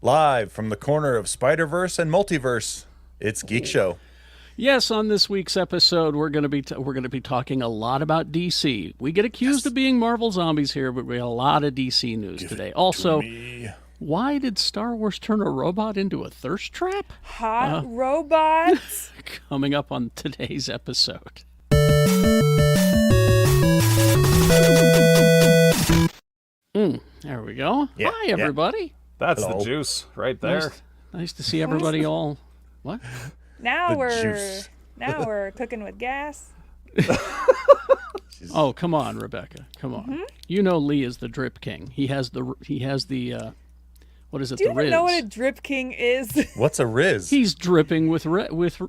Live from the corner of Spider-Verse and Multiverse, it's Geek Show. Yes, on this week's episode, we're going to be talking a lot about DC. We get accused of being Marvel zombies here, but we have a lot of DC news today. Also, why did Star Wars turn a robot into a thirst trap? Hot robots. Coming up on today's episode. There we go. Yeah, Hi, everybody. That's Hello. the juice right there. Nice to see everybody all. What? Now juice. we're cooking with gas. Oh, come on, Rebecca. Come on. Mm-hmm. You know Lee is the drip king. He has the what is it? Do you the even Riz. know what a drip king is? What's a Riz? He's dripping with Riz.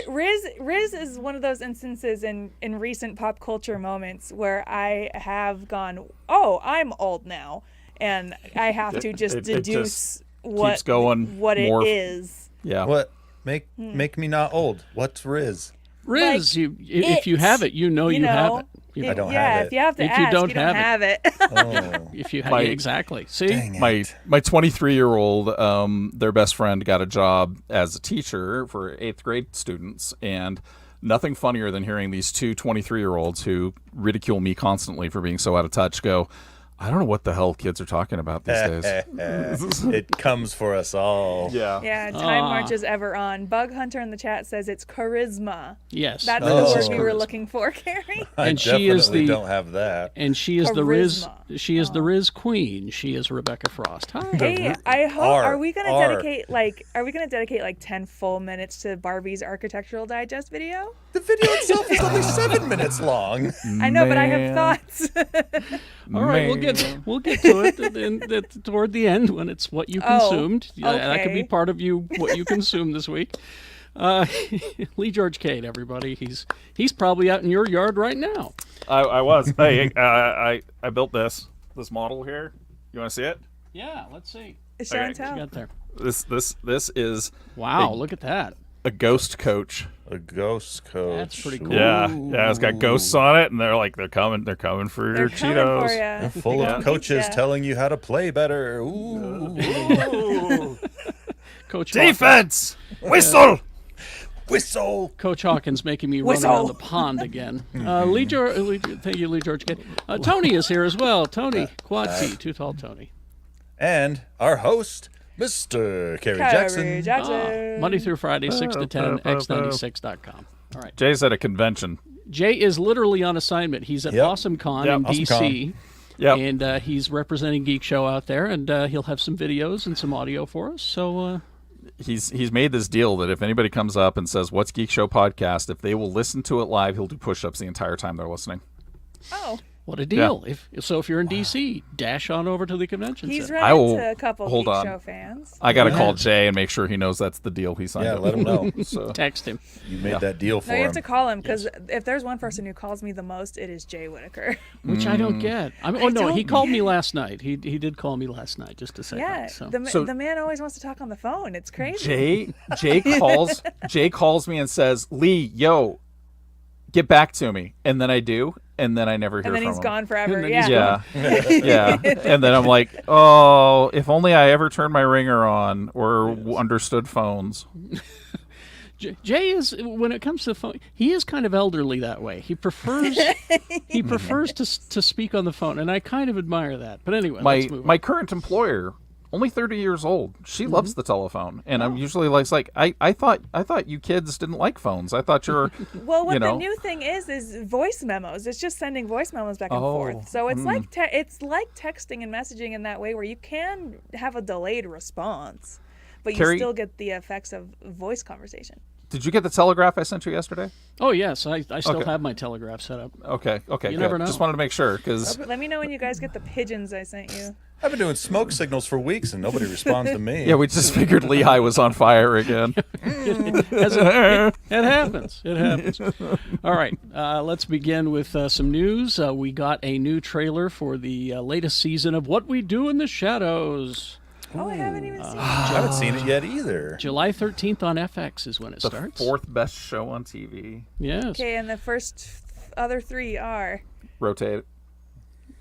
Riz is one of those instances in recent pop culture moments where I have gone, oh, I'm old now, and I have to just It deduce just what keeps going what more- it is. Yeah. What? Make me not old. What's Riz? Riz, Like, if you have it, you have it. I don't yeah, have it. if you have to If ask, you don't have it. Oh, If you have My- exactly. See? dang it. My 23-year-old, their best friend got a job as a teacher for 8th grade students, and nothing funnier than hearing these two 23-year-olds who ridicule me constantly for being so out of touch go, I don't know what the hell kids are talking about these days. It comes for us all. Yeah. Yeah, time marches ever on. Bug Hunter in the chat says it's charisma. Yes. That's Oh. the This word is we were charisma. looking for, Carrie. I And she is definitely the- don't have that. And she is the Riz. Charisma. She is the Riz queen. She is Rebecca Frost. Hi. Hey, I hope R, are we gonna R. dedicate like 10 full minutes to Barbie's Architectural Digest video? The video itself is only 7 minutes long. I know, but I have Man. thoughts. All right, we'll get to it toward the end when it's what you consumed. Oh, That could be okay. part of what you consumed this week. Lee George Cade, everybody. He's probably out in your yard right now. I was. Hey, I built this model here. You want to see it? Yeah, let's see. Show and Okay. What tell. you got there? This is Wow, look at that. a ghost coach. A ghost coach. That's pretty cool. Yeah, it's got ghosts on it, and they're coming for They're your coming Cheetos. for They're ya. full Yeah. of coaches Yeah. telling you how to play better. Ooh. Coach Defense, whistle. Whistle. Coach Hawkins making me Whistle. run around the pond again. Thank you, Lee George Cade. Tony is here as well. Tony, Quad T, Too Tall Tony. And our host, Mr. Kerry Carrie Jackson. Jackson. Monday through Friday, 6 to 10, x96.com. All right. Jay's at a convention. Jay is literally on assignment. He's at Yep. AwesomeCon Yep. in DC. Yep. And he's representing Geek Show out there, and he'll have some videos and some audio for us. So, He's made this deal that if anybody comes up and says, "What's Geek Show Podcast?" if they will listen to it live, he'll do push-ups the entire time they're listening. Oh, what a deal. If you're in DC, dash on over to the convention he's center. I run will- into a couple hold Geek on. Show fans. I got to call Jay and make sure he knows that's the deal he signed. Yeah, up let him know. So Text him. You made that deal for No, you have him. to call him because if there's one person who calls me the most, it is Jay Whitaker. Which I don't get. No, he don't called me last night. He did call me last night just to say Yeah, hi. So. the man always wants to talk on the phone. It's crazy. Jay calls me and says, "Lee, yo, get back to me," and then I do, and then I never hear And then from he's him. gone forever. And then he's Yeah. Yeah, and then I'm like, oh, if only I ever turned my ringer on or understood phones. Jay is, when it comes to phone, he is kind of elderly that way. He prefers to speak on the phone, and I kind of admire that. But anyway, let's move on. My current employer, only 30 years old, she loves the telephone, and I'm usually like I thought you kids didn't like phones. I thought you're Well, what you know. the new thing is voice memos. It's just sending voice memos back and Oh, forth. So it's like texting and messaging in that way, where you can have a delayed response, but you Carrie- still get the effects of voice conversation. Did you get the telegraph I sent you yesterday? Oh yes, I still Okay. have my telegraph set up. Okay, You good. never know. Just wanted to make sure because Let me know when you guys get the pigeons I sent you. I've been doing smoke signals for weeks and nobody responds to me. yeah, we just figured Lehigh was on fire again. It happens. It happens. All right, let's begin with some news. We got a new trailer for the latest season of What We Do in the Shadows. Oh, I haven't even seen it. I haven't seen it yet either. July 13th on FX is when it The starts. fourth best show on TV. Yes. Okay, and the first other three are. Rotate.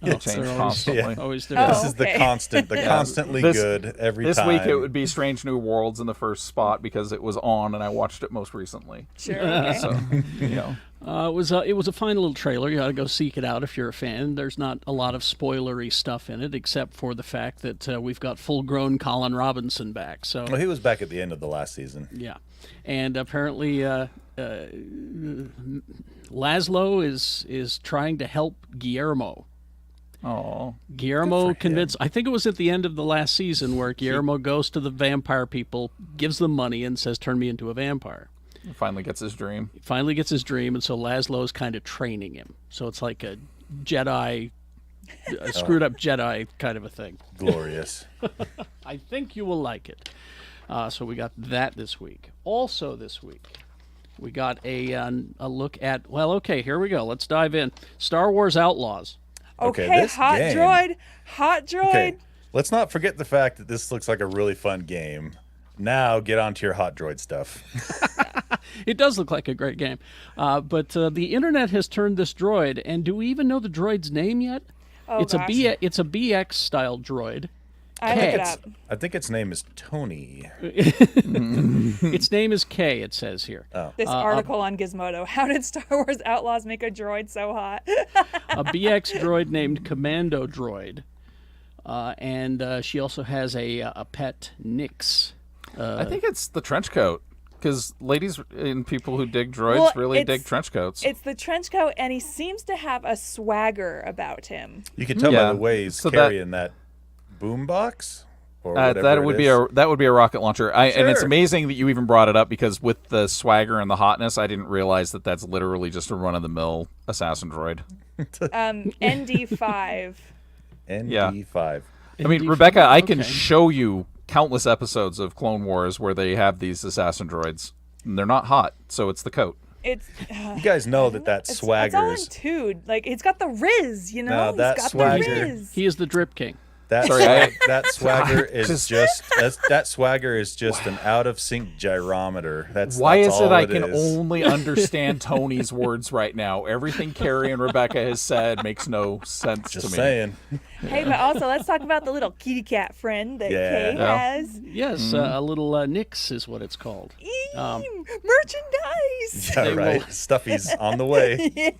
They change they're always- constantly. Always do. Oh. This is the okay. constant, the constantly This- good every This time. week it would be Strange New Worlds in the first spot because it was on and I watched it most recently. Sure. Okay. So, you know. It was a fine little trailer. You got to go seek it out if you're a fan. There's not a lot of spoilery stuff in it, except for the fact that we've got full-grown Colin Robinson back. So Well, he was back at the end of the last season. yeah, and apparently Laszlo is trying to help Guillermo. Oh, Guillermo convinced. I think it was at the end of the last season where Guillermo goes to the vampire people, gives them money, and says, "Turn me into a vampire." he finally gets his dream. He finally gets his dream, and so Laszlo is kind of training him. So it's like a Jedi, a screwed up Jedi kind of a thing. Glorious. I think you will like it. So we got that this week. Also this week, we got a look at. Well, okay, here we go. Let's dive in. Star Wars Outlaws. Okay, Okay, this hot game- droid. Hot droid. Okay, let's not forget the fact that this looks like a really fun game. Now get on to your hot droid stuff. It does look like a great game, but the internet has turned this droid. And do we even know the droid's name yet? Oh, It's gosh. it's a BX style droid. I looked it It's, up. I think its name is Tony. Its name is K. It says here. This article on Gizmodo. How did Star Wars Outlaws make a droid so hot? A BX droid named Commando Droid, and she also has a pet Nyx. I think it's the trench coat because ladies and people who dig droids Well, really it's- dig trench coats. It's the trench coat, and he seems to have a swagger about him. You can tell by Yeah, the way he's so that- carrying that boombox or whatever that it would is. be a rocket launcher. And it's Sure. amazing that you even brought it up because with the swagger and the hotness, I didn't realize that that's literally just a run of the mill assassin droid. ND5. ND5. I mean, Indeed. Rebecca, I can Okay. show you countless episodes of Clone Wars where they have these assassin droids. And they're not hot, so it's the coat. It's You guys know that it's swagger all in is tude. Like it's got the Riz, you know. No, that He's got swagger- the Riz. He is the Drip King. that Sorry, that swagger is just that swagger is just an out of sync gyrometer. That's Why that's is it all I can is. only understand Tony's words right now? Everything Carrie and Rebecca has said makes no sense Just to me. saying. Hey, but also let's talk about the little kitty cat friend that Yeah. Kay Yeah. has. Yes, a little Nyx is what it's called. Merchandise. Yeah, They right. will- Stuffy's on the way.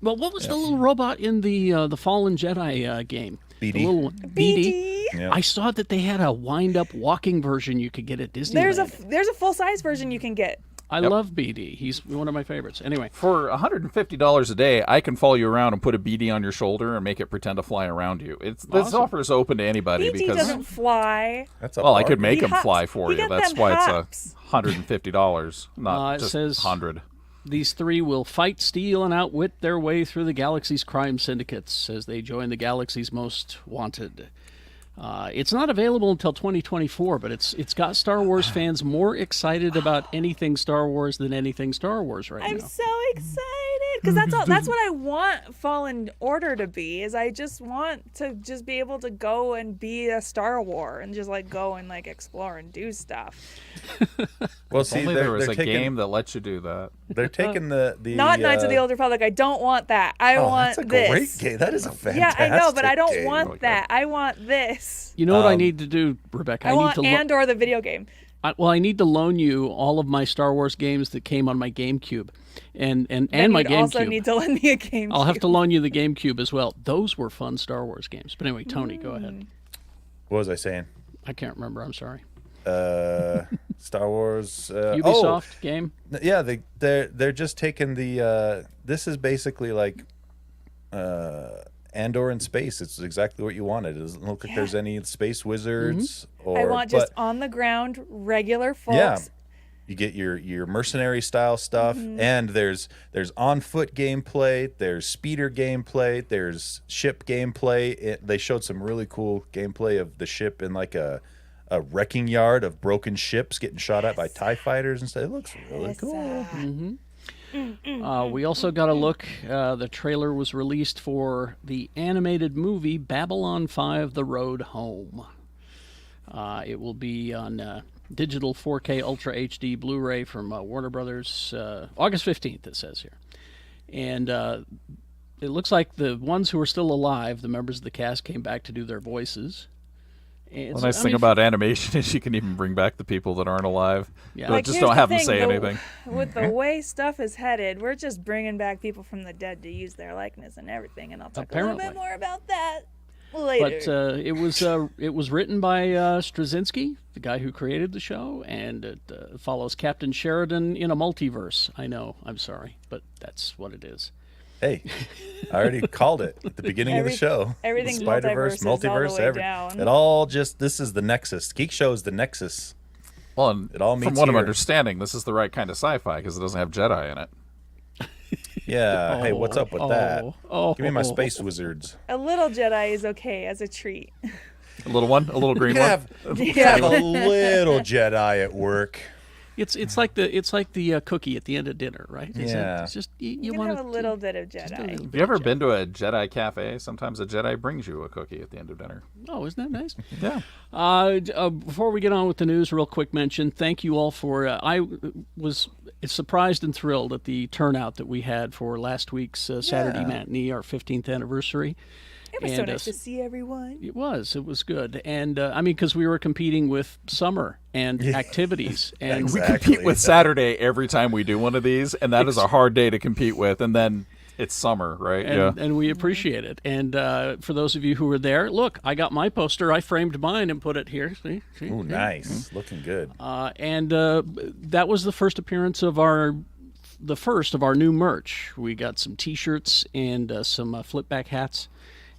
Well, what was the little robot in the Fallen Jedi game? BD. The little one. BD. Yeah. I saw that they had a wind-up walking version you could get at Disneyland. There's a full size version you can get. I love BD. He's one of my favorites. Anyway, For $150 a day, I can follow you around and put a BD on your shoulder and make it pretend to fly around you. This Awesome. offer is open to anybody BT because doesn't fly. That's a well, I could bargain. make He him hops. fly for He you. got That's them why hops. it's $150, not it just says- 100. these three will fight, steal, and outwit their way through the galaxy's crime syndicates as they join the galaxy's most wanted. It's not available until 2024, but it's got Star Wars fans more excited about anything Star Wars than anything Star Wars right I'm now. so excited because that's what I want Fallen Order to be. Is I just want to just be able to go and be a Star Wars and just like go and like explore and do stuff. Well, see, Only there was they're a taking, game that lets you do that. They're taking the Not Knights of the Old Republic. I don't want that. I Oh, want that's a this. great game. That is a fantastic Yeah, I know, but I don't game. want that. I want this. You know what I need to do, Rebecca? I need want to Andor the video game. I need to loan you all of my Star Wars games that came on my GameCube, and Then my you'd also GameCube. need to lend me a game. I'll have to loan you the GameCube as well. Those were fun Star Wars games. But anyway, Tony, go ahead. What was I saying? I can't remember. I'm sorry. Star Wars. Ubisoft game. Yeah, they're just taking the. This is basically like Andor in space. It's exactly what you wanted. It doesn't look like there's any space wizards. Or I want just on the ground regular folks. yeah. You get your mercenary style stuff, and there's on foot gameplay, there's speeder gameplay, there's ship gameplay. They showed some really cool gameplay of the ship in like a wrecking yard of broken ships getting shot at by TIE fighters and stuff. It looks really cool. We also got a look. The trailer was released for the animated movie Babylon 5: The Road Home. It will be on digital 4K Ultra HD Blu-ray from Warner Brothers August 15th, it says here. And it looks like the ones who are still alive, the members of the cast, came back to do their voices. And The nice thing about animation is you can even bring back the people that aren't alive. Yeah. But Like, just here's don't the have them thing, say anything. With the way stuff is headed, we're just bringing back people from the dead to use their likeness and everything, and I'll talk a little Apparently. bit more about that later. But it was written by Straczynski, the guy who created the show, and it follows Captain Sheridan in a multiverse. I know, I'm sorry, but that's what it is. Hey, I already called it at the beginning of the show. Everything's Spider-Verse, multiverses all the multiverse, way down. it all just, this is the nexus. Geek Show is the nexus. Well, and It all meets from what I'm here. understanding, this is the right kind of sci-fi because it doesn't have Jedi in it. Yeah, hey, what's up with that? Oh, Give me my space wizards. A little Jedi is okay as a treat. A little one, a little green You one. can have a little Jedi at work. It's like the cookie at the end of dinner, right? Yeah. It's just You you can want have a little bit of Jedi. Have you ever been to a Jedi cafe? Sometimes a Jedi brings you a cookie at the end of dinner. Oh, isn't that nice? Yeah. Before we get on with the news, real quick mention. Thank you all for. I was surprised and thrilled at the turnout that we had for last week's Saturday Yeah. matinee, our 15th anniversary. It was so And, nice to see everyone. It was good, and I mean, because we were competing with summer and activities, and We Exactly. compete with Saturday every time we do one of these, and that is a hard day to compete with. And then it's summer, right? and we appreciate it. And for those of you who were there, look, I got my poster. I framed mine and put it here. See? Ooh, nice. Looking good. And that was the first appearance of our new merch. We got some T-shirts and some flip-back hats,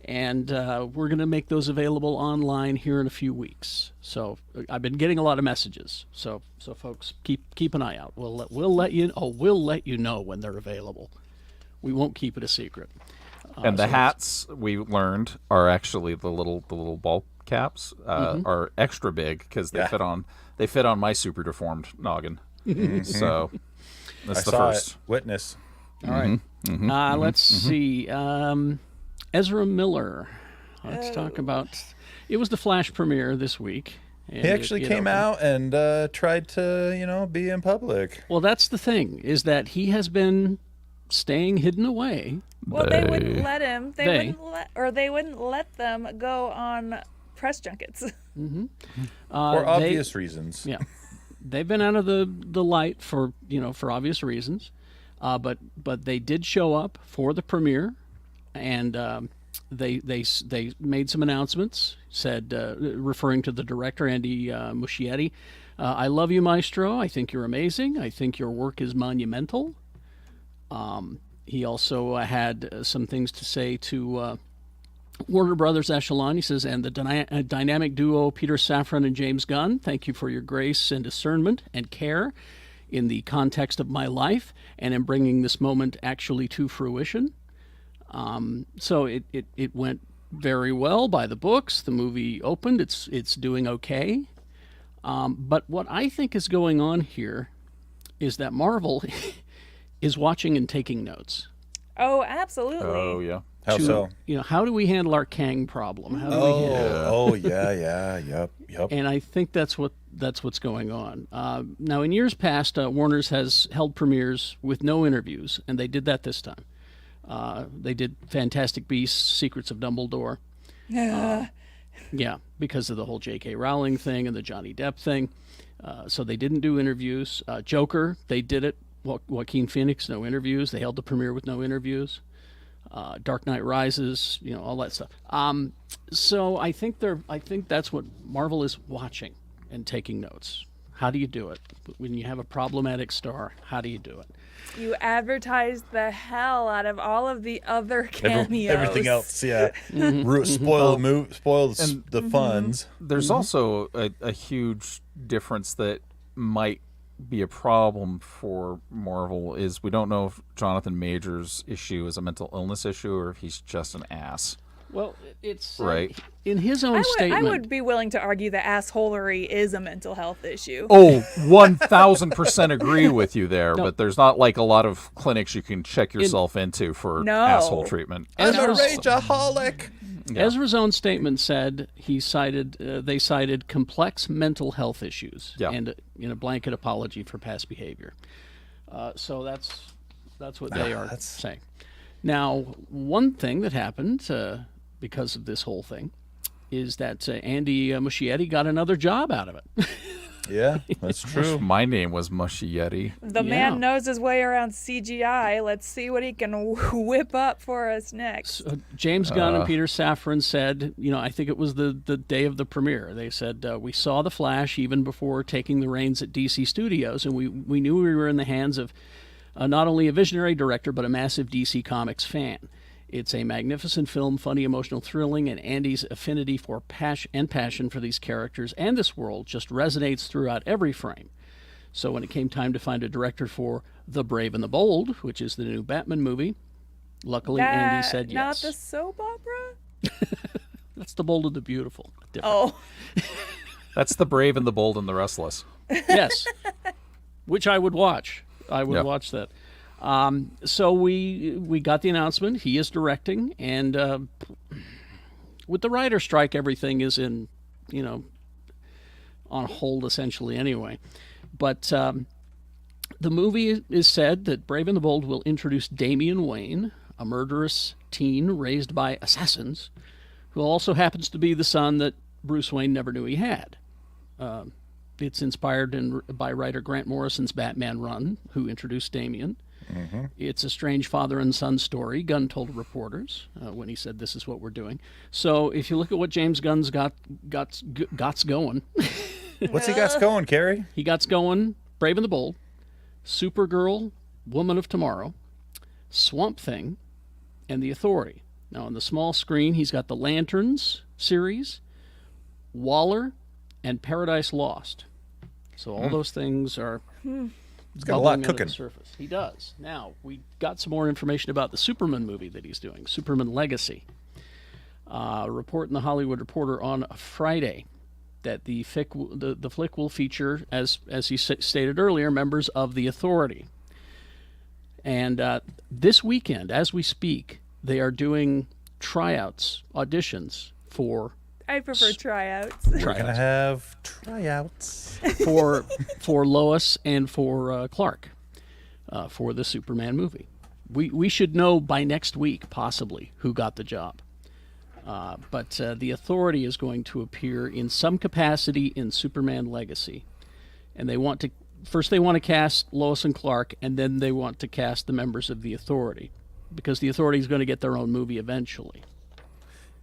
and we're going to make those available online here in a few weeks. So I've been getting a lot of messages. So folks, keep an eye out. We'll let you know when they're available. We won't keep it a secret. And the hats we learned are actually the little ball caps are extra big because they fit on my super deformed noggin. So that's I the saw first. it. Witness. All right. Let's see. Ezra Miller. Let's talk about. It was the Flash premiere this week. And He actually came out and tried to, be in public. Well, that's the thing, is that he has been staying hidden away. Well, they wouldn't let him. They. They wouldn't let them go on press junkets. For obvious reasons. Yeah, they've been out of the light for obvious reasons, but they did show up for the premiere, and they made some announcements. Said, referring to the director Andy Muschietti, "I love you, Maestro. I think you're amazing. I think your work is monumental." He also had some things to say to Warner Brothers Echelon. He says, and the dynamic duo Peter Safran and James Gunn, thank you for your grace and discernment and care in the context of my life and in bringing this moment actually to fruition. So it went very well by the books. The movie opened. It's doing okay. But what I think is going on here is that Marvel is watching and taking notes. Oh, absolutely. Oh yeah. How so? How do we handle our Kang problem? How do we handle Oh, yeah, yep. And I think that's what's going on. Now, in years past, Warner's has held premieres with no interviews, and they did that this time. They did Fantastic Beasts, Secrets of Dumbledore. Yeah, because of the whole J.K. Rowling thing and the Johnny Depp thing. So they didn't do interviews. Joker, they did it. Joaquin Phoenix, no interviews. They held the premiere with no interviews. Dark Knight Rises, all that stuff. So I think that's what Marvel is watching and taking notes. How do you do it when you have a problematic star? How do you do it? You advertise the hell out of all of the other cameos. Everything else, yeah. Spoil the funds. There's also a huge difference that might be a problem for Marvel is we don't know if Jonathan Majors' issue is a mental illness issue or if he's just an ass. Well, it's right. In his own statement. I would be willing to argue that assholery is a mental health issue. Oh, 1,000% agree with you there, but there's not like a lot of clinics you can check yourself into for asshole treatment. I'm a rageaholic. Yeah. Ezra's own statement said they cited complex mental health issues and a blanket apology for past behavior. So that's what they are saying. Now, one thing that happened because of this whole thing is that Andy Muschietti got another job out of it. Yeah, that's true. My name was Muschietti. The man knows his way around CGI. Let's see what he can whip up for us next. James Gunn and Peter Safran said, I think it was the day of the premiere. They said, we saw The Flash even before taking the reins at DC Studios, and we knew we were in the hands of not only a visionary director, but a massive DC Comics fan. It's a magnificent film, funny, emotional, thrilling, and Andy's affinity for passion for these characters and this world just resonates throughout every frame. So when it came time to find a director for The Brave and the Bold, which is the new Batman movie, luckily Andy said yes. Not the soap opera? That's The Bold and the Beautiful. Different. Oh. That's The Brave and the Bold and the Restless. Yes, which I would watch. I would watch that. So we got the announcement. He is directing, and with the writer strike, everything is in, on hold essentially anyway. But the movie is said that Brave and the Bold will introduce Damian Wayne, a murderous teen raised by assassins, who also happens to be the son that Bruce Wayne never knew he had. It's inspired by writer Grant Morrison's Batman run, who introduced Damian. Mm-hmm. It's a strange father and son story, Gunn told reporters when he said, this is what we're doing. So if you look at what James Gunn's got going. What's he got going, Carrie? He got going Brave and the Bold, Supergirl, Woman of Tomorrow, Swamp Thing, and The Authority. Now on the small screen, he's got the Lanterns series, Waller, and Paradise Lost. So all those things are... He's got a lot cooking. Surface. He does. Now, we got some more information about the Superman movie that he's doing, Superman Legacy. A report in the Hollywood Reporter on Friday that the flick will feature, as he stated earlier, members of the Authority. And this weekend, as we speak, they are doing tryouts, auditions for... I prefer tryouts. We're going to have tryouts. for Lois and for Clark for the Superman movie. We should know by next week, possibly, who got the job. But the Authority is going to appear in some capacity in Superman Legacy. And they want to cast Lois and Clark, and then they want to cast the members of the Authority, because the Authority is going to get their own movie eventually.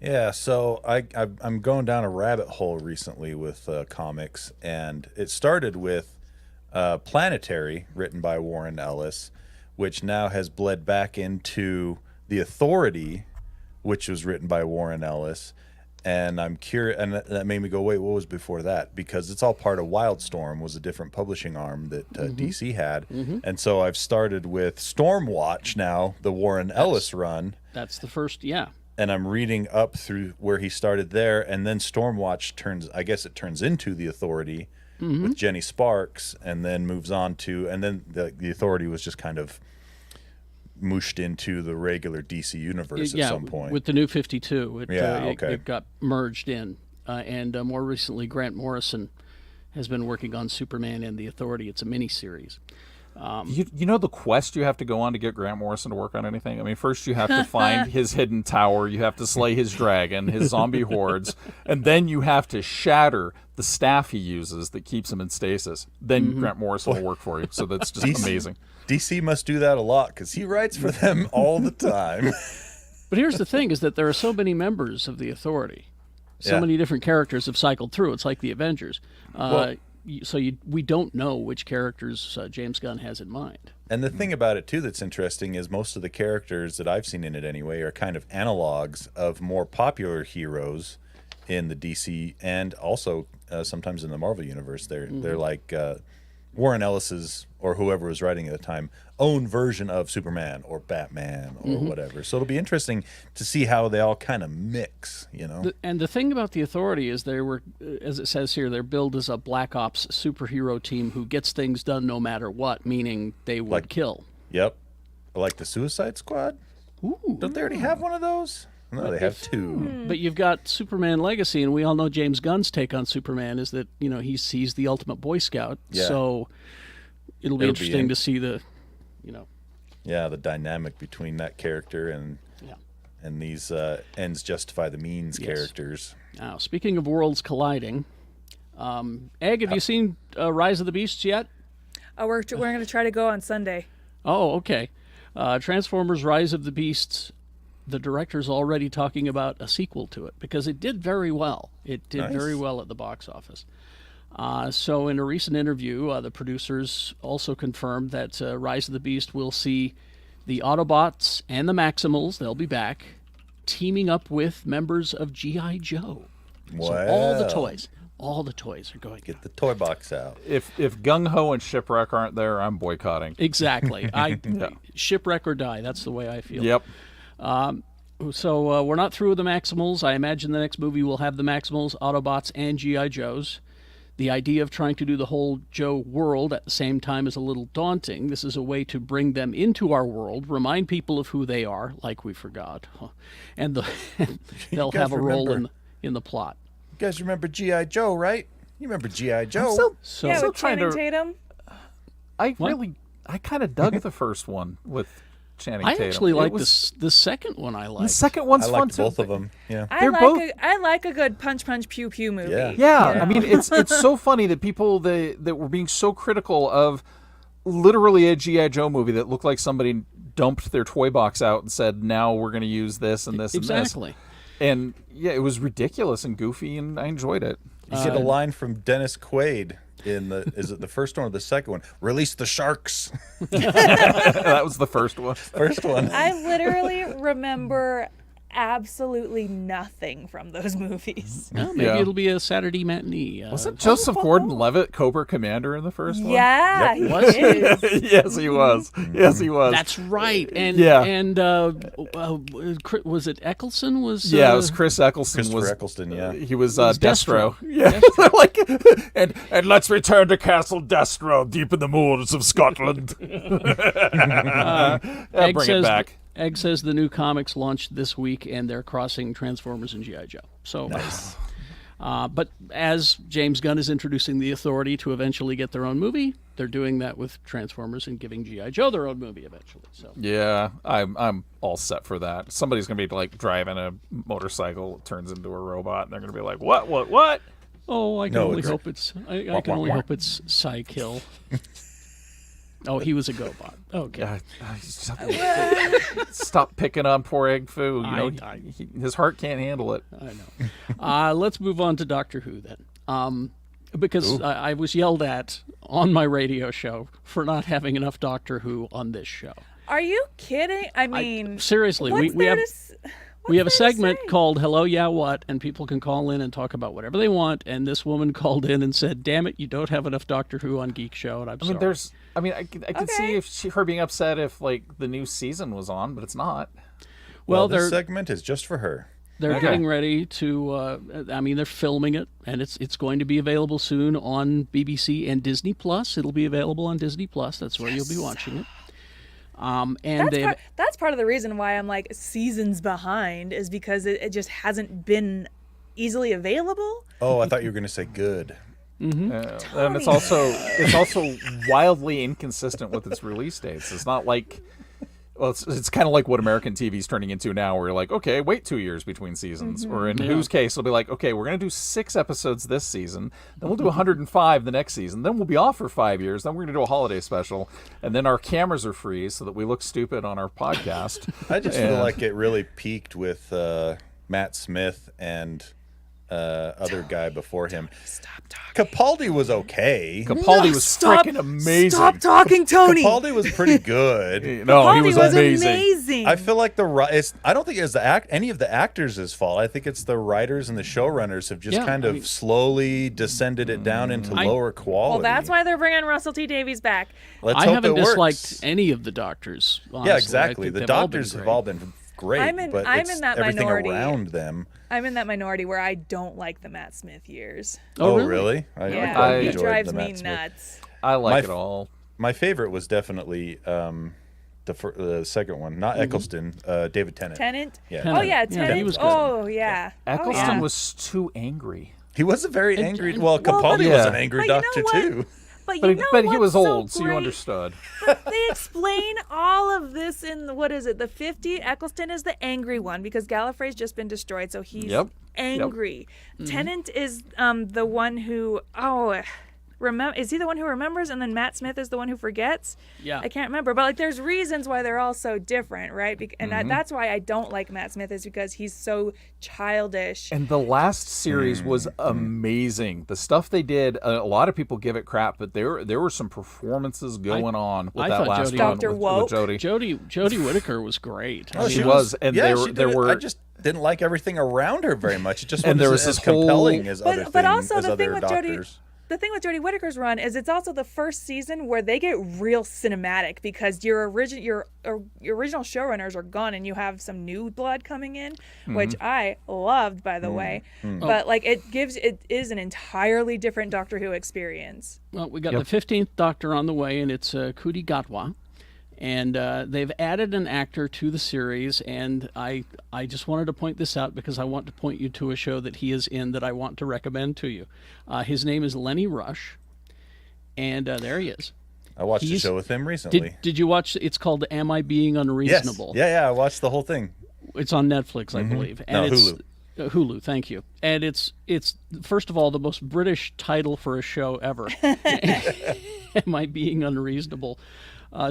Yeah, so I'm going down a rabbit hole recently with comics, and it started with Planetary, written by Warren Ellis, which now has bled back into The Authority, which was written by Warren Ellis. And I'm curious, and that made me go, wait, what was before that? Because it's all part of Wildstorm, was a different publishing arm that DC had. Mm-hmm. And so I've started with Stormwatch now, the Warren Ellis run. That's the first, yeah. And I'm reading up through where he started there, and then Stormwatch turns into The Authority with Jenny Sparks, and then moves on to, and then the Authority was just kind of mooshed into the regular DC universe at some point. With the New 52, okay. It got merged in, and more recently, Grant Morrison has been working on Superman and the Authority. It's a miniseries. You know the quest you have to go on to get Grant Morrison to work on anything? I mean, first you have to find his hidden tower, you have to slay his dragon, his zombie hordes, and then you have to shatter the staff he uses that keeps him in stasis. Then Grant Morrison will work for you. So that's just amazing. DC must do that a lot, because he writes for them all the time. But here's the thing, is that there are so many members of the Authority. So many different characters have cycled through. It's like the Avengers. We don't know which characters James Gunn has in mind. And the thing about it, too, that's interesting is most of the characters that I've seen in it anyway are kind of analogs of more popular heroes in the DC and also sometimes in the Marvel universe. They're like Warren Ellis's, or whoever was writing at the time, own version of Superman or Batman or whatever. So it'll be interesting to see how they all kind of mix, And the thing about the Authority is they were, as it says here, they're billed as a Black Ops superhero team who gets things done no matter what, meaning they would kill. Yep. Like the Suicide Squad? Ooh. Don't they already have one of those? No, they have two. But you've got Superman Legacy, and we all know James Gunn's take on Superman is that, he's the ultimate Boy Scout. Yeah. So it'll be interesting to see the, Yeah, the dynamic between that character and these ends justify the means characters. Now, speaking of worlds colliding, Egg, have you seen Rise of the Beasts yet? We're going to try to go on Sunday. Oh, okay. Transformers Rise of the Beasts, the director's already talking about a sequel to it because it did very well. It did very well at the box office. So in a recent interview, the producers also confirmed that Rise of the Beast will see the Autobots and the Maximals, they'll be back, teaming up with members of G.I. Joe. Wow. So all the toys are going. Get the toy box out. If Gung Ho and Shipwreck aren't there, I'm boycotting. Exactly. Shipwreck or die. That's the way I feel. Yep. So we're not through with the Maximals. I imagine the next movie will have the Maximals, Autobots, and G.I. Joes. The idea of trying to do the whole Joe world at the same time is a little daunting. This is a way to bring them into our world, remind people of who they are, like we forgot, and they'll have a role in the plot. You guys remember G.I. Joe, right? You remember G.I. Joe? Yeah, with Channing Tatum. I kind of dug the first one with Channing Tatum. I actually like the second one. I like the second one's I fun liked too. both of them. Yeah, I like a good punch pew pew movie. Yeah. Yeah, you know? I mean it's so funny that people that were being so critical of literally a G.I. Joe movie that looked like somebody dumped their toy box out and said, "Now we're going to use this and this exactly. and this." And yeah, it was ridiculous and goofy, and I enjoyed it. You get a line from Dennis Quaid in is it the first one or the second one? Release the sharks. That was the first one. First one. I literally remember absolutely nothing from those movies. Well, maybe it'll be a Saturday matinee. Wasn't Joseph Gordon-Levitt Cobra Commander in the first one? Yeah, he Was he? is. Yes, he was. Yes, he was. That's right. And was it Eccleston? It was Chris Eccleston. Christopher Eccleston, yeah. He was Destro. Yeah, and let's return to Castle Destro, deep in the moors of Scotland. Egg bring says, it back. Egg says the new comics launched this week, and they're crossing Transformers and G.I. Joe. So Nice. But as James Gunn is introducing the Authority to eventually get their own movie, they're doing that with Transformers and giving G.I. Joe their own movie eventually. So Yeah, I'm all set for that. Somebody's gonna be like driving a motorcycle, it turns into a robot, and they're gonna be like, what? Oh, I can only hope it's Cy Kill. Oh, he was a GoBot. Okay. Stop picking on poor Egg Foo. His heart can't handle it. I know. Let's move on to Doctor Who then. Because I was yelled at on my radio show for not having enough Doctor Who on this show. Are you kidding? I mean, seriously, what's we there have... to We have a What's there to segment say? called Hello, Yeah, What? And people can call in and talk about whatever they want. And this woman called in and said, damn it, you don't have enough Doctor Who on Geek Show. And I'm sorry. I could see if her being upset if like the new season was on, but it's not. Well, this segment is just for her. They're getting ready to, they're filming it, and it's going to be available soon on BBC and Disney Plus. It'll be available on Disney Plus. That's where you'll be watching it. That's part of the reason why I'm like seasons behind is because it just hasn't been easily available. Oh, I thought you were going to say good. Mm-hmm. And it's also wildly inconsistent with its release dates. It's not like, well, it's kind of like what American TV is turning into now, where you're like, okay, wait 2 years between seasons. Or in Who's case, it'll be like, okay, we're going to do 6 episodes this season, then we'll do 105 the next season, then we'll be off for 5 years, then we're going to do a holiday special, and then our cameras are free so that we look stupid on our podcast. I just feel like it really peaked with Matt Smith and other guy before him. Stop talking. Capaldi was okay. Capaldi was freaking amazing. Stop talking, Tony. Capaldi was pretty good. No, he Capaldi was amazing. I feel like I don't think it's any of the actors' fault. I think it's the writers and the showrunners have just slowly descended it down into lower quality. Well, that's why they're bringing Russell T Davies back. Let's I hope haven't it works. disliked any of the Doctors. Honestly. Yeah, exactly. I think The they've all been Doctors have great. all been great, I'm in that everything minority. around them. I'm in that minority where I don't like the Matt Smith years. Oh, really? I He enjoyed drives the me Matt Smith. nuts. I like it all. My favorite was definitely the second one, not Eccleston, David Tennant. Tennant? Yeah. Oh, yeah, Tennant. he was good. Oh, yeah. Eccleston Oh, yeah. was too angry. He was a very angry. Well, Well, Capaldi but- was an angry but you know doctor what? too. But you know but he what's was so old, so you great? understood. They explain all of this in, what is it, the 50? Eccleston is the angry one because Gallifrey's just been destroyed, so he's angry. Tennant is the one who, is he the one who remembers, and then Matt Smith is the one who forgets? Yeah. I can't remember, but like there's reasons why they're all so different, right? And that's why I don't like Matt Smith, is because he's so childish. And the last series was amazing. The stuff they did, a lot of people give it crap, but there were some performances going on with I that thought last Jodie- one Dr. with Woke. Jodie. Jodie Whittaker was great. Oh, She was, and yeah, there were. I just didn't like everything around her very much. It just And wasn't there was as this whole- compelling as But- other but things, also as the thing other with Jodie- doctors. The thing with Jodie Whittaker's run is it's also the first season where they get real cinematic because your original showrunners are gone and you have some new blood coming in, which I loved, by the way. But like it is an entirely different Doctor Who experience. Well, we got the 15th Doctor on the way, and it's Kudi Gatwa. And they've added an actor to the series, and I just wanted to point this out because I want to point you to a show that he is in that I want to recommend to you. His name is Lenny Rush, and there he is. I watched a show with him recently. Did you watch? It's called Am I Being Unreasonable? Yes. Yeah, I watched the whole thing. It's on Netflix, I believe. And No, it's, Hulu. Hulu, thank you. And it's first of all the most British title for a show ever. Am I Being Unreasonable?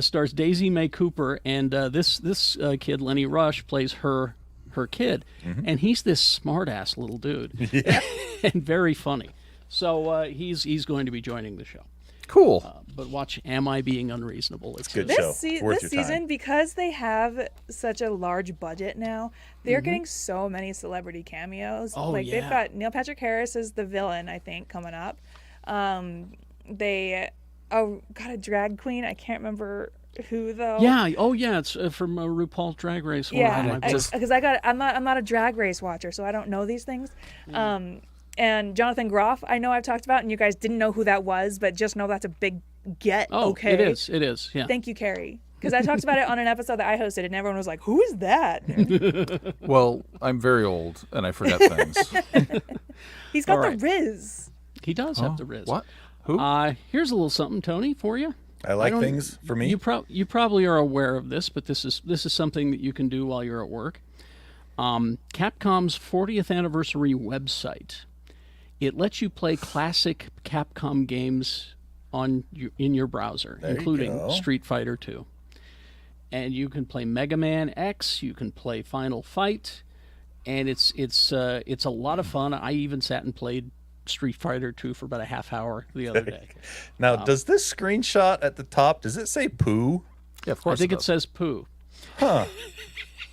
Stars Daisy May Cooper, and this kid Lenny Rush plays her kid, and he's this smart-ass little dude, and very funny. So he's going to be joining the show. Cool. But watch Am I Being Unreasonable? It's good This, show. It's worth this your season, time. because they have such a large budget now, they're getting so many celebrity cameos. Oh, like yeah. they've got Neil Patrick Harris as the villain, I think, coming up. They got a drag queen. I can't remember who though. Yeah. Oh, yeah. It's from RuPaul's Drag Race. Yeah, Just- because I'm not a drag race watcher, so I don't know these things. And Jonathan Groff, I know I've talked about, and you guys didn't know who that was, but just know that's a big get. Oh, okay, it is. It is. Yeah. Thank you, Carrie, because I talked about it on an episode that I hosted, and everyone was like, "Who is that?" Well, I'm very old and I forget things. He's got All right. the Riz. He does have the Riz. What? Who? Here's a little something, Tony, for you. I like don't- things for me. You probably are aware of this, but this is something that you can do while you're at work. Capcom's 40th anniversary website. It lets you play classic Capcom games in your browser, There you including go. Street Fighter 2. And you can play Mega Man X. You can play Final Fight, and it's a lot of fun. I even sat and played Street Fighter 2 for about a half hour the other day. Now, does this screenshot at the top, does it say poo? Yeah, of I course. think it does. says poo.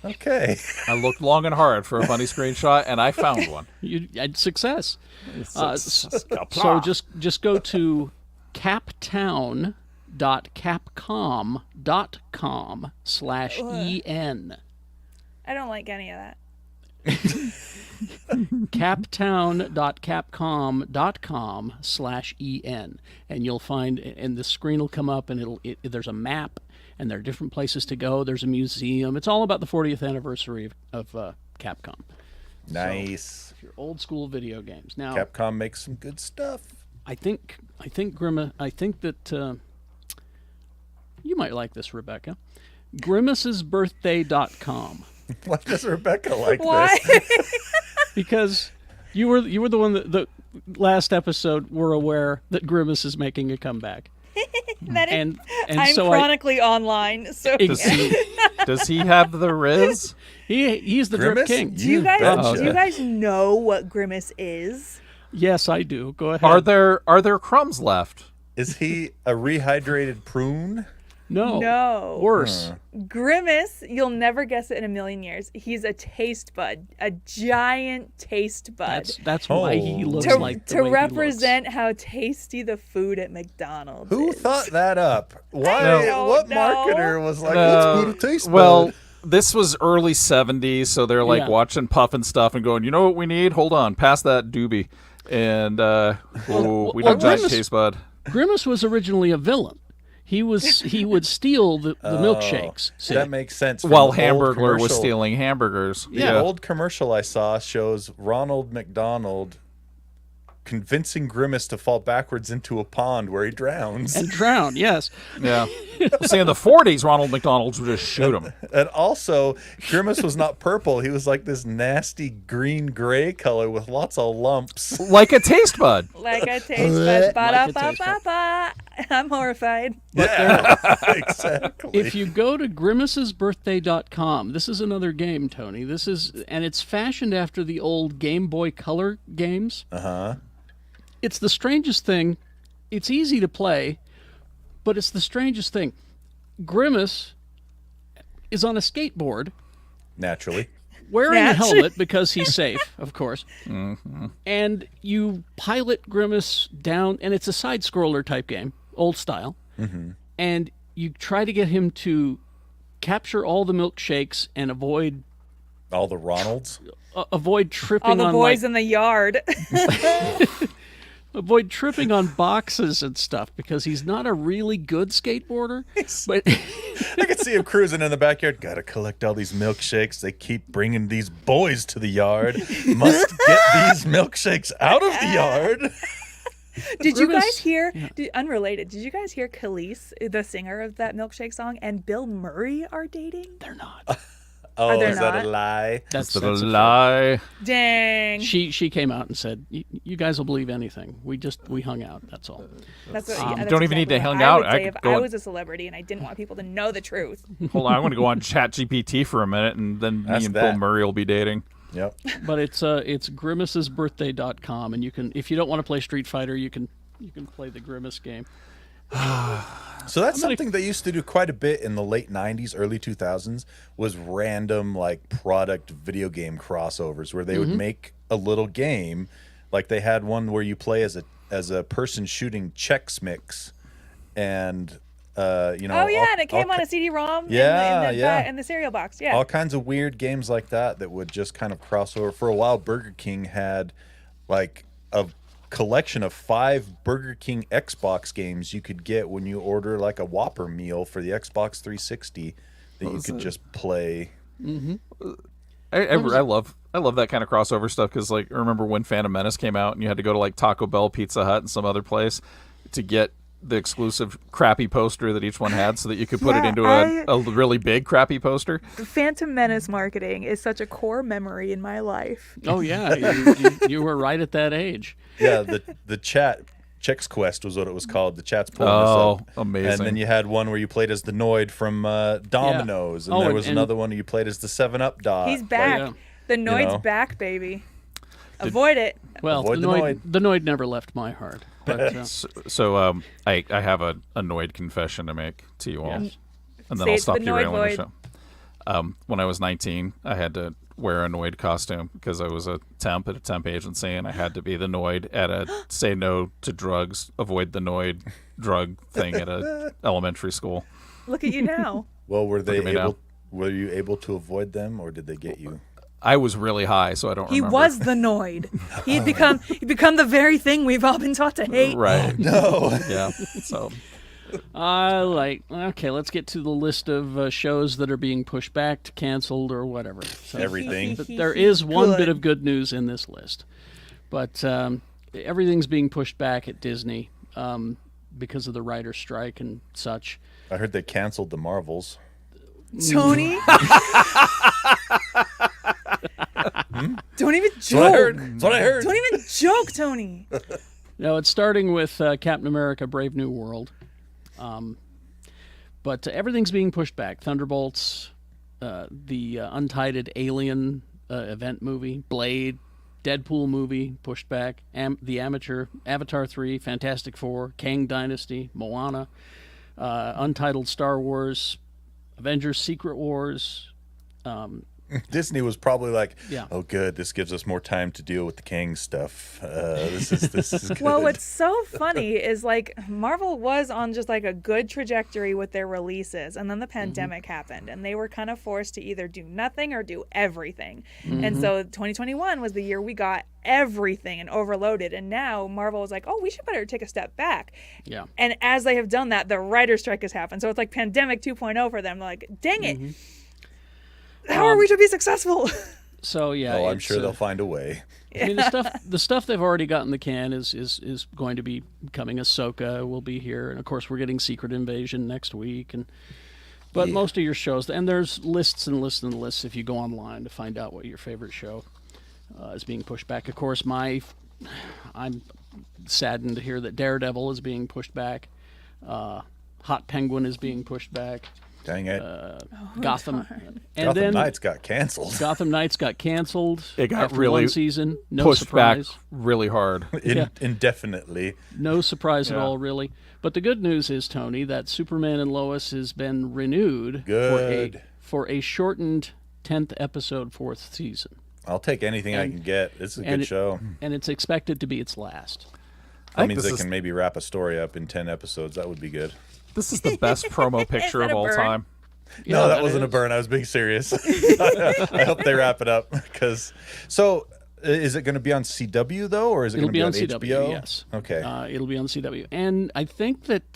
Okay. I looked long and hard for a funny screenshot, and I found one. You had success. So So just go to captown.capcom.com/en. I don't like any of that. captown.capcom.com/en, and you'll find, and the screen will come up, and there's a map, and there are different places to go. There's a museum. It's all about the 40th anniversary of Capcom. Nice. Your old school video games. Now, Capcom makes some good stuff. I think that you might like this, Rebecca. Grimacesbirthday.com. Why does Rebecca like Why? this? Because you were the one that the last episode were aware that Grimace is making a comeback. That is, And I'm so chronically online, so does he have the Riz? he's the Drip Grimace? King. do you guys Gotcha. do you guys know what Grimace is? Yes, I do. Go ahead. Are there crumbs left? Is he a rehydrated prune? No. Worse. Grimace, you'll never guess it in a million years. He's a taste bud, a giant taste bud. That's why he Oh. looks to like the to way represent how tasty the food at McDonald's Who is. thought that up? Why? don't What know. marketer was like, let's put a taste Well, bud? this was early 70s, so they're like Yeah. watching Puff and stuff and going, you know what we need? Hold on, pass that doobie. And we well, don't giant Grimace- taste bud. Grimace was originally a villain. He would steal the milkshakes. See? That makes sense. from While the old Hamburglar was commercial. stealing hamburgers. The old commercial I saw shows Ronald McDonald convincing Grimace to fall backwards into a pond where he drowns. And drown, yes. Yeah. See, in the 40s, Ronald McDonald would just shoot him. And also, Grimace was not purple. He was like this nasty green-gray color with lots of lumps. Like a taste bud. Like a taste bud. Ba-da-ba-ba-ba. I'm horrified. Yeah, exactly. If you go to grimacesbirthday.com, this is another game, Tony. And it's fashioned after the old Game Boy Color games. Uh-huh. It's the strangest thing. It's easy to play, but it's the strangest thing. Grimace is on a skateboard. Naturally. Wearing a helmet because he's safe, of course. And you pilot Grimace down, and it's a side-scroller type game, old style. And you try to get him to capture all the milkshakes and avoid All the Ronalds. Avoid tripping All the on boys in the yard. avoid tripping on boxes and stuff because he's not a really good skateboarder. But I could see him cruising in the backyard. Gotta collect all these milkshakes. They keep bringing these boys to the yard. Must get these milkshakes out of the yard. Did you guys hear, unrelated, did you guys hear Khalees, the singer of that milkshake song, and Bill Murray are dating? they're not. Oh, they is that not? a lie? That's a a lie. Dang. She came out and said, "You guys will believe anything. We hung out. That's all." That's don't even need to hang what out. I would say I if could go I on- was a celebrity and I didn't want people to know the truth. Hold on, I'm going to go on ChatGPT for a minute, and then Ask me and that. Bill Murray will be dating. Yep. But it's grimacesbirthday.com, and you can, if you don't want to play Street Fighter, you can play the Grimace game. So that's something they used to do quite a bit in the late 90s, early 2000s, was random like product video game crossovers where they would make a little game. Like they had one where you play as a person shooting Chex Mix, and Oh yeah, and it came on a CD-ROM in the cereal box. Yeah. all kinds of weird games like that would just kind of cross over. For a while, Burger King had like a collection of 5 Burger King Xbox games you could get when you order like a Whopper meal for the Xbox 360 that you could just play. I love that kind of crossover stuff because, like, I remember when Phantom Menace came out and you had to go to like Taco Bell, Pizza Hut, and some other place to get the exclusive crappy poster that each one had, so that you could put it into a really big crappy poster. Phantom Menace marketing is such a core memory in my life. Oh yeah, you were right at that age. Yeah, the Chex Quest was what it was called. The chat's pulling this up. Amazing. And then you had one where you played as the Noid from Domino's, and there was another one where you played as the 7-Up dog. He's back. yeah. The Noid's know. back, baby. Avoid it. Well, Avoid the Noid never left my heart. But So I have a Noid confession to make to you all, Yes. and then Say I'll it's stop the derailing the Noid show. When I was 19, I had to wear a Noid costume because I was a temp at a temp agency, and I had to be the Noid at a say no to drugs, avoid the Noid drug thing at a elementary school. Look at you now. Well, were at me now. you able to avoid them, or did they get you? I was really high, so I don't He remember. was the Noid. He'd become the very thing we've all been taught to hate. Right. No. Yeah. So okay, let's get to the list of shows that are being pushed back, canceled, or whatever. So, Everything. but there is one Good. bit of good news in this list, but everything's being pushed back at Disney because of the writer's strike and such. I heard they canceled the Marvels. Tony. Don't even That's what I joke. heard. That's what I heard. Don't even joke, Tony. No, it's starting with Captain America: Brave New World, but everything's being pushed back. Thunderbolts, the untitled Alien event movie, Blade, Deadpool movie pushed back. The Amateur, Avatar 3, Fantastic Four, Kang Dynasty, Moana, untitled Star Wars, Avengers: Secret Wars. Disney was probably like, Yeah. "Oh, good. This gives us more time to deal with the Kang stuff. This is good." Well, what's so funny is like Marvel was on just like a good trajectory with their releases, and then the pandemic happened, and they were kind of forced to either do nothing or do everything. And so 2021 was the year we got everything and overloaded, and now Marvel was like, "Oh, we should better take a step back." Yeah. And as they have done that, the writer's strike has happened. So it's like pandemic 2.0 for them. They're like, dang it. How are we to be successful? So yeah, Oh, I'm sure they'll find a way. I mean, the stuff they've already got in the can is going to be coming. Ahsoka will be here, and of course we're getting Secret Invasion next week. But most of your shows, and there's lists and lists and lists if you go online to find out what your favorite show is being pushed back. Of course, I'm saddened to hear that Daredevil is being pushed back. Hot Penguin is being pushed back. Dang it. Gotham. And Gotham then Knights got canceled. Gotham Knights got canceled. It got after really one season. No pushed surprise. back really hard. Indefinitely. No surprise at all, really. But the good news is, Tony, that Superman and Lois has been renewed for a shortened 10th episode, 4th season. I'll take anything I can get. It's a good show. And it's expected to be its last. That means they can maybe wrap a story up in 10 episodes. That would be good. This is the best promo picture of all time. No, that wasn't a burn. I was being serious. I hope they wrap it up. Is it going to be on CW, though, or is it going to be on CW, HBO? Yes. Okay. It'll be on CW. And I think that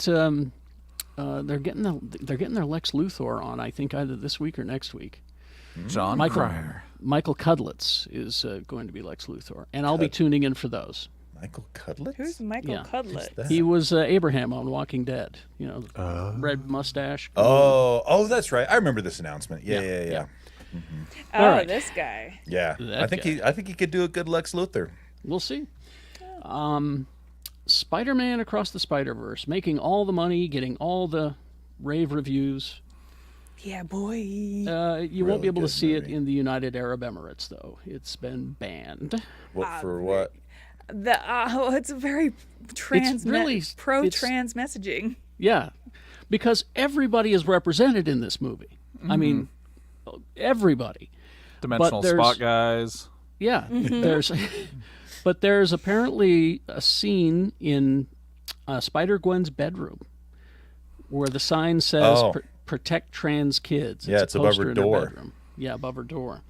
they're getting their Lex Luthor on, I think, either this week or next week. John Cryer. Michael Cudlitz is going to be Lex Luthor. And I'll be tuning in for those. Michael Cudlitz? Who's Michael Cudlitz? He was Abraham on Walking Dead. You know, red mustache. Oh, that's right. I remember this announcement. Yeah. Oh, right. this guy. Yeah, I think he could do a good Lex Luthor. We'll see. Spider-Man Across the Spider-Verse, making all the money, getting all the rave reviews. Yeah, boy. You won't be able to see it in the United Arab Emirates, though. It's been banned. For what? It's very pro-trans messaging. Yeah, because everybody is represented in this movie. I mean, everybody. Dimensional spot guys. Yeah, there's apparently a scene in Spider-Gwen's bedroom where the sign says "Protect Trans Kids." It's above her door. Yeah, above her door.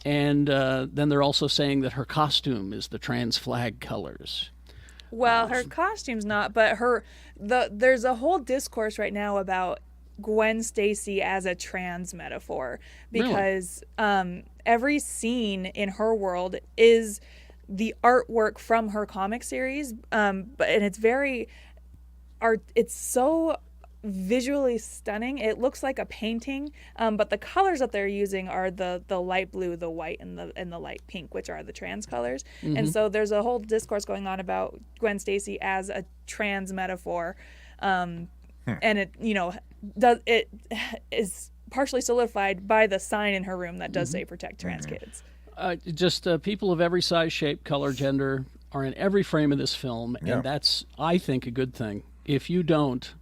And then they're also saying that her costume is the trans flag colors. Well, her costume's not, but there's a whole discourse right now about Gwen Stacy as a trans metaphor because every scene in her world is the artwork from her comic series, and it's it's so visually stunning. It looks like a painting, but the colors that they're using are the light blue, the white, and the light pink, which are the trans colors. And so there's a whole discourse going on about Gwen Stacy as a trans metaphor, and it is partially solidified by the sign in her room that does say "Protect Trans Kids." People of every size, shape, color, gender are in every frame of this film, and that's, I think, a good thing. If you don't,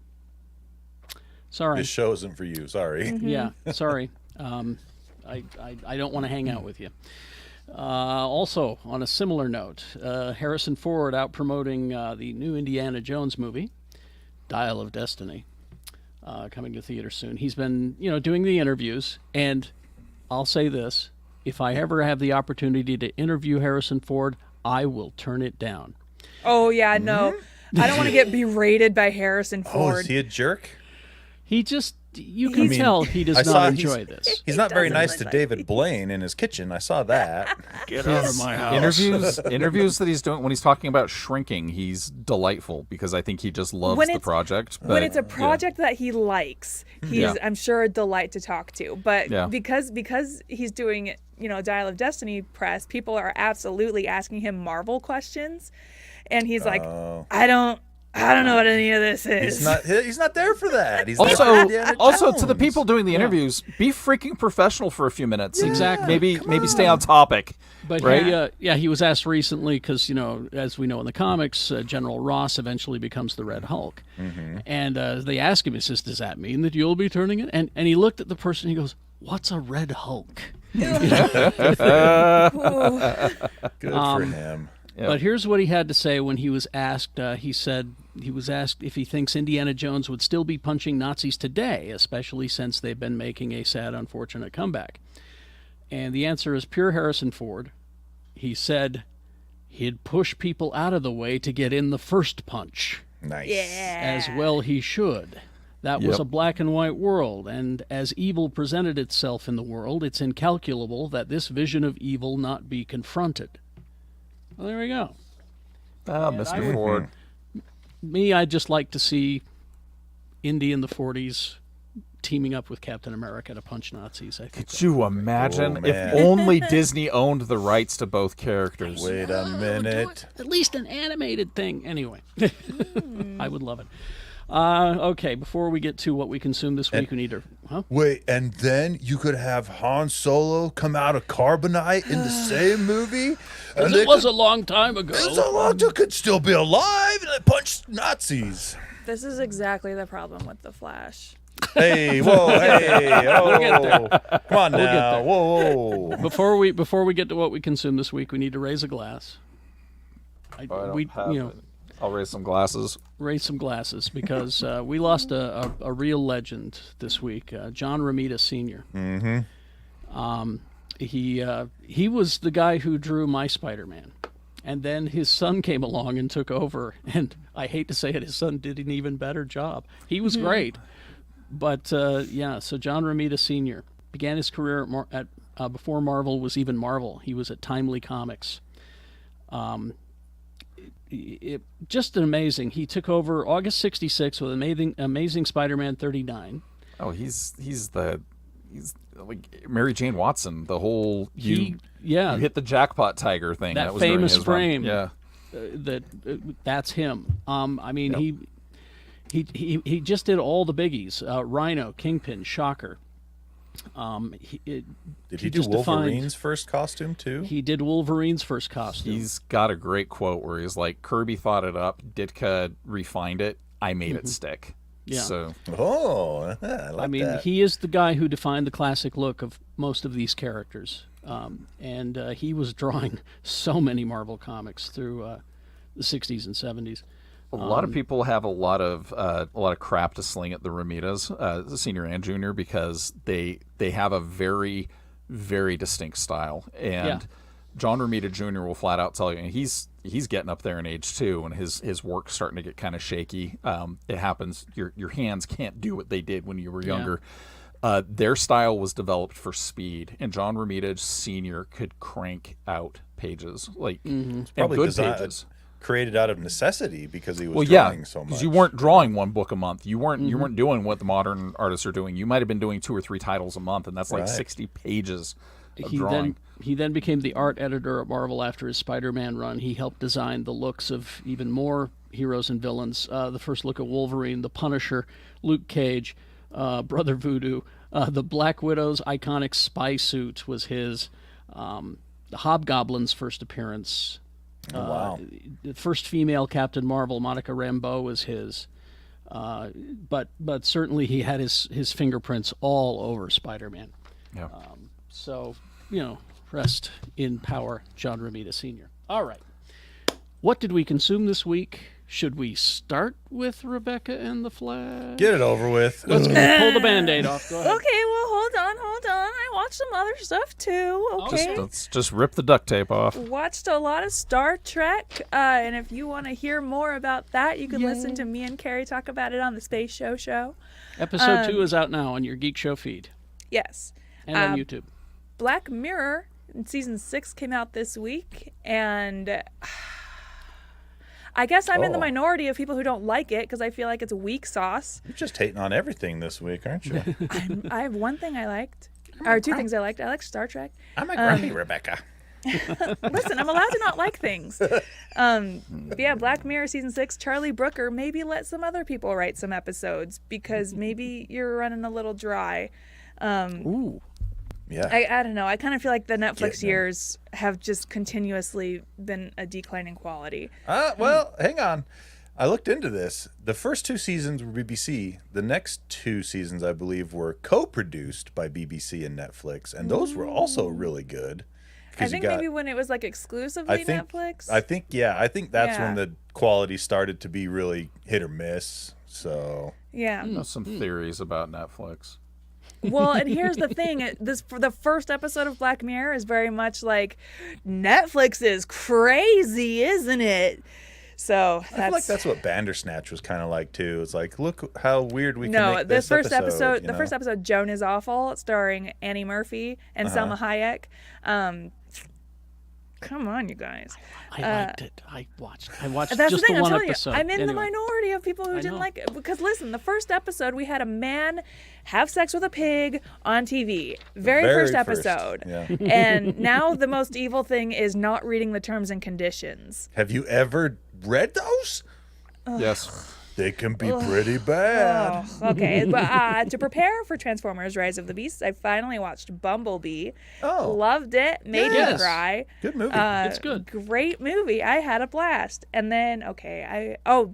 sorry. This show isn't for you. Sorry. Yeah, sorry. I don't want to hang out with you. Also, on a similar note, Harrison Ford out promoting the new Indiana Jones movie, Dial of Destiny, coming to theater soon. He's been, doing the interviews, and I'll say this: if I ever have the opportunity to interview Harrison Ford, I will turn it down. Oh yeah, no. I don't want to get berated by Harrison Ford. Oh, is he a jerk? He just, you can tell he does not enjoy this. He's not very nice to David Blaine in his kitchen. I saw that. Get out of my house. Interviews that he's doing when he's talking about shrinking, he's delightful because I think he just loves the project. When it's a project that he likes, he's I'm sure a delight to talk to. But because he's doing Dial of Destiny press, people are absolutely asking him Marvel questions, and he's like, I don't know what any of this is. He's not there for that. He's also to the people doing the interviews, be freaking professional for a few minutes. Yeah. Exactly. Maybe stay on topic. But right? He was asked recently because as we know in the comics, General Ross eventually becomes the Red Hulk, and they ask him, he says, "Does that mean that you'll be turning it?" And he looked at the person. He goes, "What's a Red Hulk?" Good for him. Yep. But here's what he had to say when he was asked. He said he was asked if he thinks Indiana Jones would still be punching Nazis today, especially since they've been making a sad, unfortunate comeback. And the answer is pure Harrison Ford. He said he'd push people out of the way to get in the first punch. Nice. Yeah. As well he should. That was Yep. a black and white world, and as evil presented itself in the world, it's incalculable that this vision of evil not be confronted. Well, there we go. Mr. Ford. Me, I'd just like to see Indy in the 40s teaming up with Captain America to punch Nazis. I think. Could you imagine Oh, if man. only Disney owned the rights to both characters? Wait a minute. At least an animated thing. Anyway, I would love it. Okay, before we get to what we consumed this week, we need to... Huh? Wait, and then you could have Han Solo come out of Carbonite in the same movie? And It was a long time ago. It's a long time. Could still be alive and they punch Nazis. This is exactly the problem with the Flash. Hey, whoa, hey, oh. Come on get now. there. Whoa. Before we get to what we consumed this week, we need to raise a glass. I'll raise some glasses. Raise some glasses because we lost a real legend this week, John Romita Sr. Mm-hmm. He was the guy who drew my Spider-Man, and then his son came along and took over. And I hate to say it, his son did an even better job. He was great, but so John Romita Sr. began his career before Marvel was even Marvel. He was at Timely Comics. Just an amazing. He took over August '66 with Amazing Spider-Man 39. Oh, he's like Mary Jane Watson. The whole you hit the jackpot tiger thing. That was during famous his run. frame. Yeah, That's him. I mean, he just did all the biggies. Rhino, Kingpin, Shocker. Did he do just defined- Wolverine's first costume too? He did Wolverine's first costume. he's got a great quote where he's like, "Kirby thought it up, Ditka refined it, I made it stick." Yeah. So Oh, I like that. He is the guy who defined the classic look of most of these characters. And he was drawing so many Marvel comics through the 60s and 70s. a lot of people have a lot of crap to sling at the Romitas, the senior and junior, because they have a very, very distinct style. And John Romita Jr. will flat out tell you, and he's getting up there in age too, and his work's starting to get kind of shaky. It happens. Your hands can't do what they did when you were younger. Their style was developed for speed, and John Romita Sr. could crank out pages and probably good pages. Created out of necessity because he was drawing so much. Because you weren't drawing one book a month. You weren't doing what the modern artists are doing. You might have been doing 2 or 3 titles a month, and that's like 60 pages of drawing. He then became the art editor at Marvel after his Spider-Man run. He helped design the looks of even more heroes and villains. The first look at Wolverine, the Punisher, Luke Cage, Brother Voodoo. The Black Widow's iconic spy suit was his. The Hobgoblin's first appearance. Wow. The first female Captain Marvel, Monica Rambeau, was his. But certainly he had his fingerprints all over Spider-Man. Yeah. So, rest in power, John Romita Sr. All right. What did we consume this week? Should we start with Rebecca and the Flash? Get it over with. Let's pull the Band-Aid off. Go ahead. Okay, well, hold on. I watched some other stuff too. Okay. Let's just rip the duct tape off. Watched a lot of Star Trek, and if you want to hear more about that, you can listen to me and Carrie talk about it on the Space Show. Episode 2 is out now on your Geek Show feed Yes. and on YouTube. Black Mirror season 6 came out this week, and I guess I'm in the minority of people who don't like it because I feel like it's weak sauce. You're just hating on everything this week, aren't you? I have one thing I liked, or 2 things I liked. I liked Star Trek. I'm a grumpy Rebecca. Listen, I'm allowed to not like things. But yeah, Black Mirror season 6, Charlie Brooker, maybe let some other people write some episodes because maybe you're running a little dry. Ooh. Yeah. I don't know. I kind of feel like the Netflix years have just continuously been a declining quality. Well, hang on. I looked into this. The first 2 seasons were BBC. The next 2 seasons, I believe, were co-produced by BBC and Netflix, and those were also really good. I think maybe when it was like exclusively Netflix. I think that's when the quality started to be really hit or miss. So yeah. I know some theories about Netflix. Well, and here's the thing: for the first episode of Black Mirror is very much like Netflix is crazy, isn't it? So I feel like that's what Bandersnatch was kind of like too. It's like, look how weird we can make this episode. The first episode, Joan is Awful, starring Annie Murphy and Selma Hayek. Come on, you guys. I liked it. I watched that's just the thing, the one I'm telling episode. You, I'm in the Anyway. minority of people who didn't like it. Because listen, the first episode, we had a man have sex with a pig on TV. Very first episode. Yeah. And now the most evil thing is not reading the terms and conditions. Have you ever read those? Yes. They can be pretty bad. Oh, okay, but to prepare for Transformers: Rise of the Beasts, I finally watched Bumblebee. Oh. Loved it. Made me Yes. cry. Good movie. It's good. Great movie. I had a blast. And then,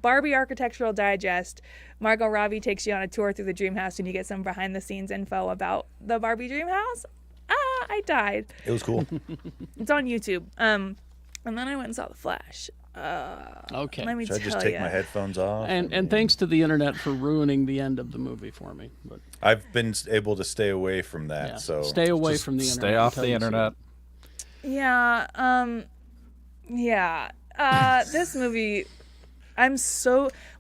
Barbie Architectural Digest. Margot Robbie takes you on a tour through the dream house and you get some behind the scenes info about the Barbie dream house. I died. It was cool. It's on YouTube. And then I went and saw The Flash. Okay. Let me Should I tell just take you. my headphones off? And thanks to the internet for ruining the end of the movie for me. But I've been able to stay away from that. yeah, So stay away Just from the internet. stay off until the you see internet. it. Yeah. This movie,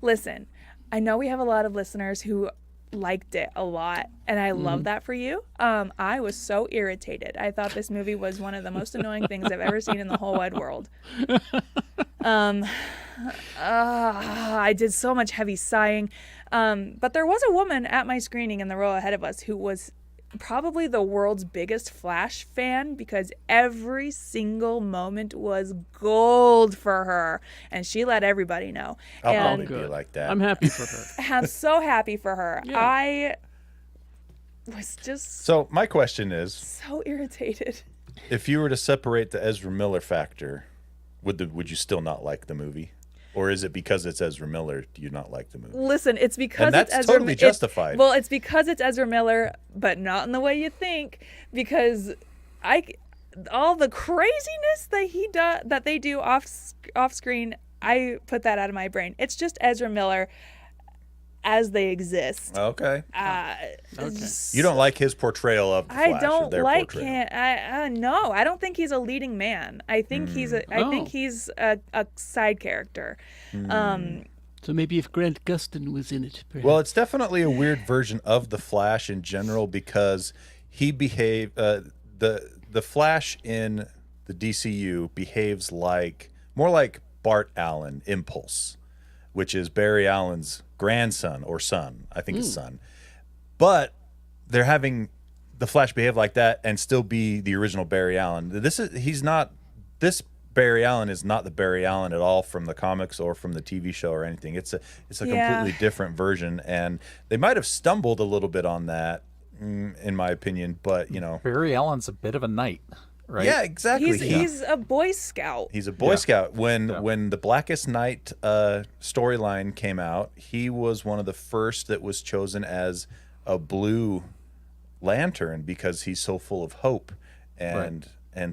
listen, I know we have a lot of listeners who liked it a lot, and I love that for you. I was so irritated. I thought this movie was one of the most annoying things I've ever seen in the whole wide world. I did so much heavy sighing. But there was a woman at my screening in the row ahead of us who was probably the world's biggest Flash fan because every single moment was gold for her, and she let everybody know. I'll And probably be like that. I'm happy for her. I'm so happy for her. Yeah. I was just So my question is, so irritated. if you were to separate the Ezra Miller factor, would you still not like the movie? Or is it because it's Ezra Miller, do you not like the movie? Listen, it's because And that's it's Ezra totally justified. Well, it's because it's Ezra Miller, but not in the way you think. Because all the craziness that they do off screen, I put that out of my brain. It's just Ezra Miller as they exist. Okay. Okay. You don't like his portrayal of the Flash. I don't or their like portrayal. him. No, I don't think he's a leading man. I think he's a side character. So maybe if Grant Gustin was in it. Perhaps. Well, it's definitely a weird version of the Flash in general because he the Flash in the DCU behaves more like Bart Allen, Impulse, which is Barry Allen's grandson or son. I think it's son. But they're having the Flash behave like that and still be the original Barry Allen. This Barry Allen is not the Barry Allen at all from the comics or from the TV show or anything. It's a completely different version, and they might have stumbled a little bit on that, in my opinion. But Barry Allen's a bit of a knight, right? yeah, exactly. He's a Boy Scout. He's a Boy Scout. When the Blackest Night storyline came out, he was one of the first that was chosen as a Blue Lantern because he's so full of hope and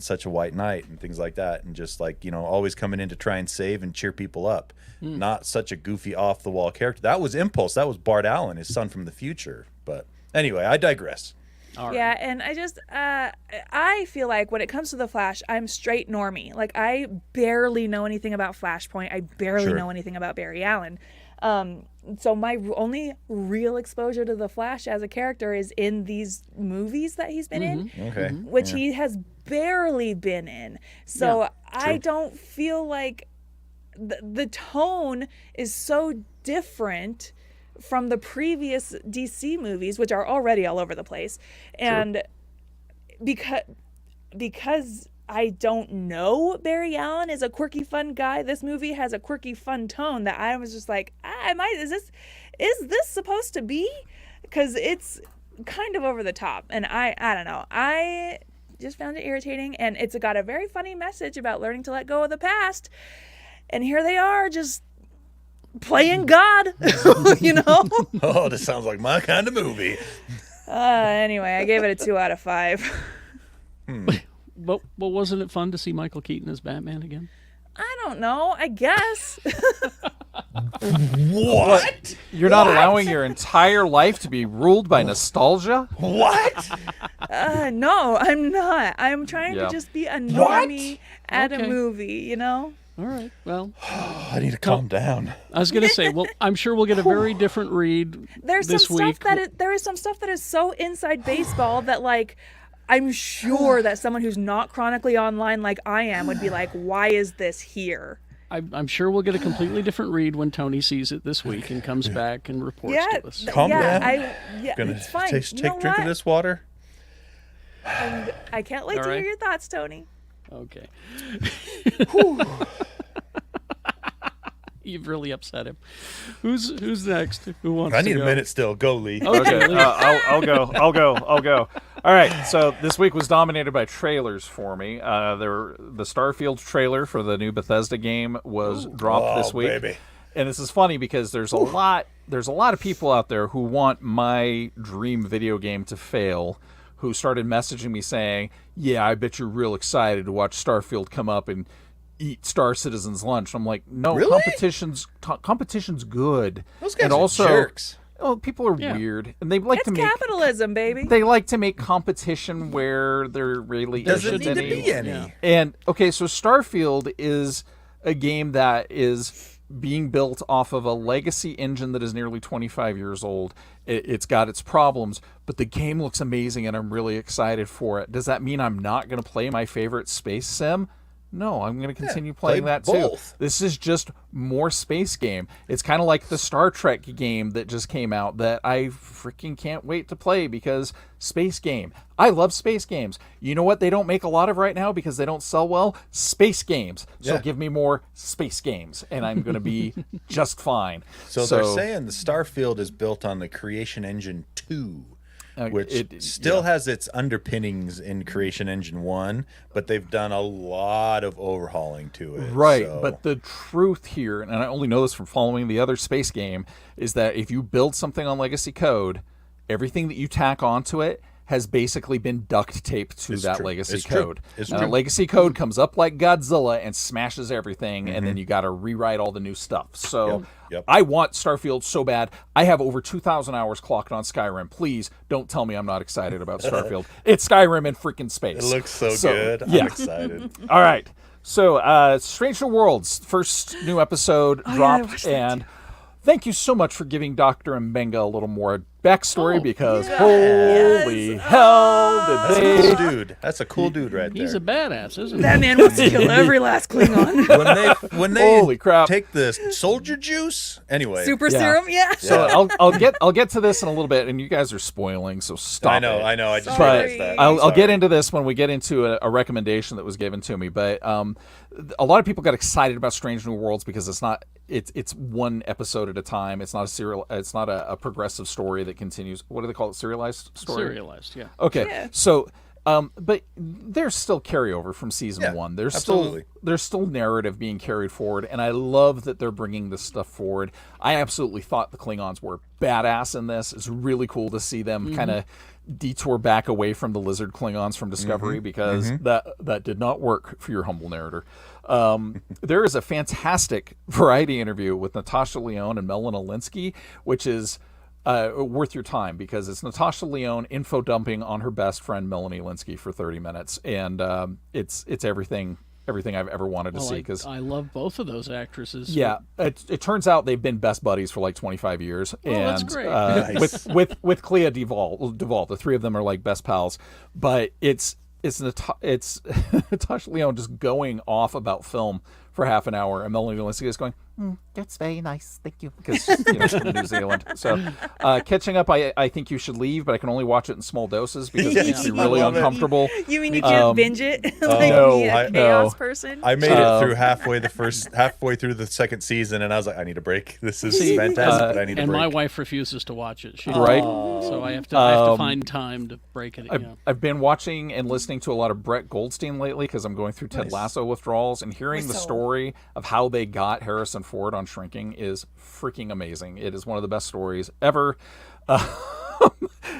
such a white knight and things like that, and just always coming in to try and save and cheer people up. Not such a goofy off the wall character. That was Impulse. That was Bart Allen, his son from the future. But anyway, I digress. All right. Yeah, and I just I feel like when it comes to the Flash, I'm straight normie. Like I barely know anything about Flashpoint. I barely know anything about Barry Allen. So my only real exposure to the Flash as a character is in these movies that he's been in, Okay. which he has barely been in. So Yeah, I don't feel like the tone is so different from the previous DC movies, which are already all over the place. And because I don't know Barry Allen is a quirky, fun guy, this movie has a quirky, fun tone that I was just like, is this supposed to be? Because it's kind of over the top. And I don't know. I just found it irritating. And it's got a very funny message about learning to let go of the past. And here they are just playing God, Oh, this sounds like my kind of movie. Anyway, I gave it a 2 out of 5. But wasn't it fun to see Michael Keaton as Batman again? I don't know. I guess. What? You're not allowing your entire life to be ruled by nostalgia? What? No, I'm not. I'm trying to just be a normie at a Okay. movie, All right. Well, I need to calm down. I was going to say, well, I'm sure we'll get a very different read There's this some week. stuff there is some stuff that is so inside baseball that like I'm sure that someone who's not chronically online like I am would be like, why is this here? I'm sure we'll get a completely different read when Tony sees it this week and comes back and reports to us. Calm down. It's fine. Take You know a drink of what? this water. And I can't wait All to right. hear your thoughts, Tony. Okay. You've really upset him. Who's next? Who wants I to need go? a minute still. Go, Lee. Okay, I'll go. All right, so this week was dominated by trailers for me. The Starfield trailer for the new Bethesda game was dropped this week, baby. and this is funny because there's a lot of people out there who want my dream video game to fail, who started messaging me saying, "Yeah, I bet you're real excited to watch Starfield come up and eat Star Citizen's lunch." I'm like, no, Really? competition's good. Those guys and are also, jerks. Oh, people are weird, and they like It's to make capitalism, baby. they like to make competition where there really Doesn't isn't need to any. be any. Yeah. And okay, so Starfield is a game that is being built off of a legacy engine that is nearly 25 years old. It's got its problems, but the game looks amazing, and I'm really excited for it. Does that mean I'm not going to play my favorite space sim? No, I'm going to continue playing play that too. both. This is just more space game. It's kind of like the Star Trek game that just came out that I freaking can't wait to play because space game. I love space games. You know what they don't make a lot of right now because they don't sell well? Space games. So Yeah. give me more space games and I'm going to be just fine. So they're saying the Starfield is built on the Creation Engine 2. Which still has its underpinnings in Creation Engine 1, but they've done a lot of overhauling to it. Right, so- but the truth here, and I only know this from following the other space game, is that if you build something on legacy code, everything that you tack onto it has basically been duct taped to It's that true. legacy It's true. code. It's And true. the legacy code comes up like Godzilla and smashes everything, and then you got to rewrite all the new stuff. So Yep. I want Starfield so bad. I have over 2,000 hours clocked on Skyrim. Please don't tell me I'm not excited about Starfield. It's Skyrim in freaking space. It looks so good. Yeah. I'm excited. All right. So, Strange New Worlds, first new episode I dropped, watched that and thank you so much for giving Dr. Mbenga a little more backstory because Yes. holy hell did That's a they... cool dude. That's a cool dude right there. He's a badass, isn't he? That man wants to kill every last Klingon. when they Holy crap. take the soldier juice. Anyway, Super Yeah. serum, yeah. So I'll get to this in a little bit, and you guys are spoiling, so stop I know. it. I just Sorry. realized that. I'll get Sorry. into this when we get into a recommendation that was given to me. But a lot of people got excited about Strange New Worlds because it's one episode at a time. It's not a serial. It's not a progressive story that continues. What do they call it? Serialized story. Serialized, yeah. Okay, Yeah. so but there's still carryover from season Yeah, one. There's absolutely. there's still narrative being carried forward, and I love that they're bringing this stuff forward. I absolutely thought the Klingons were badass in this. It's really cool to see them kind of detour back away from the lizard Klingons from Discovery because that did not work for your humble narrator. There is a fantastic variety interview with Natasha Lyonne and Melanie Linsky, which is worth your time because it's Natasha Lyonne info dumping on her best friend Melanie Linsky for 30 minutes, and it's everything I've ever wanted to see. Because I love both of those actresses. yeah, it turns out they've been best buddies for like 25 years, that's and great. Nice. with Clea Duvall, the three of them are like best pals, but it's Natasha Lyonne just going off about film for half an hour, and Melanie Linsky is going, that's very nice, thank you, because she's from New Zealand. So catching up, I think you should leave, but I can only watch it in small doses because it makes me I really love it. uncomfortable. You mean you can't binge it like no, me, a I- chaos no. person? I made it through halfway through the second season, and I was like, I need a break. This is fantastic, but I need a And break. my wife refuses to watch it. She Right. So I have to find time to break it. Yeah. I've been watching and listening to a lot of Brett Goldstein lately because I'm going through Ted Lasso withdrawals, and hearing the story of how they got Harrison Ford on Shrinking is freaking amazing. It is one of the best stories ever.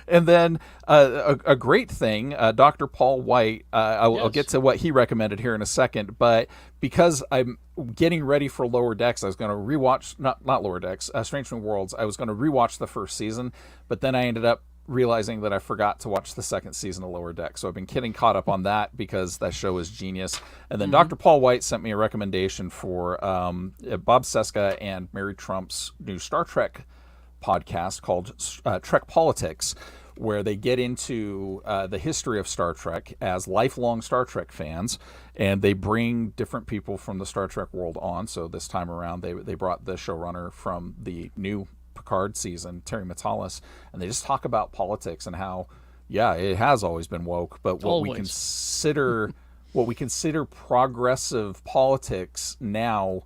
And then a great thing, Dr. Paul White, I'll Yes. get to what he recommended here in a second, but because I'm getting ready for Lower Decks, I was going to rewatch, not Lower Decks, Strange New Worlds, I was going to rewatch the first season, but then I ended up realizing that I forgot to watch the second season of Lower Deck. So I've been getting caught up on that because that show is genius. And then Dr. Paul White sent me a recommendation for Bob Seska and Mary Trump's new Star Trek podcast called Trek Politics, where they get into the history of Star Trek as lifelong Star Trek fans, and they bring different people from the Star Trek world on. So this time around, they brought the showrunner from the new Picard season, Terry Matalas, and they just talk about politics and how, yeah, it has always been woke, but what we consider progressive politics now,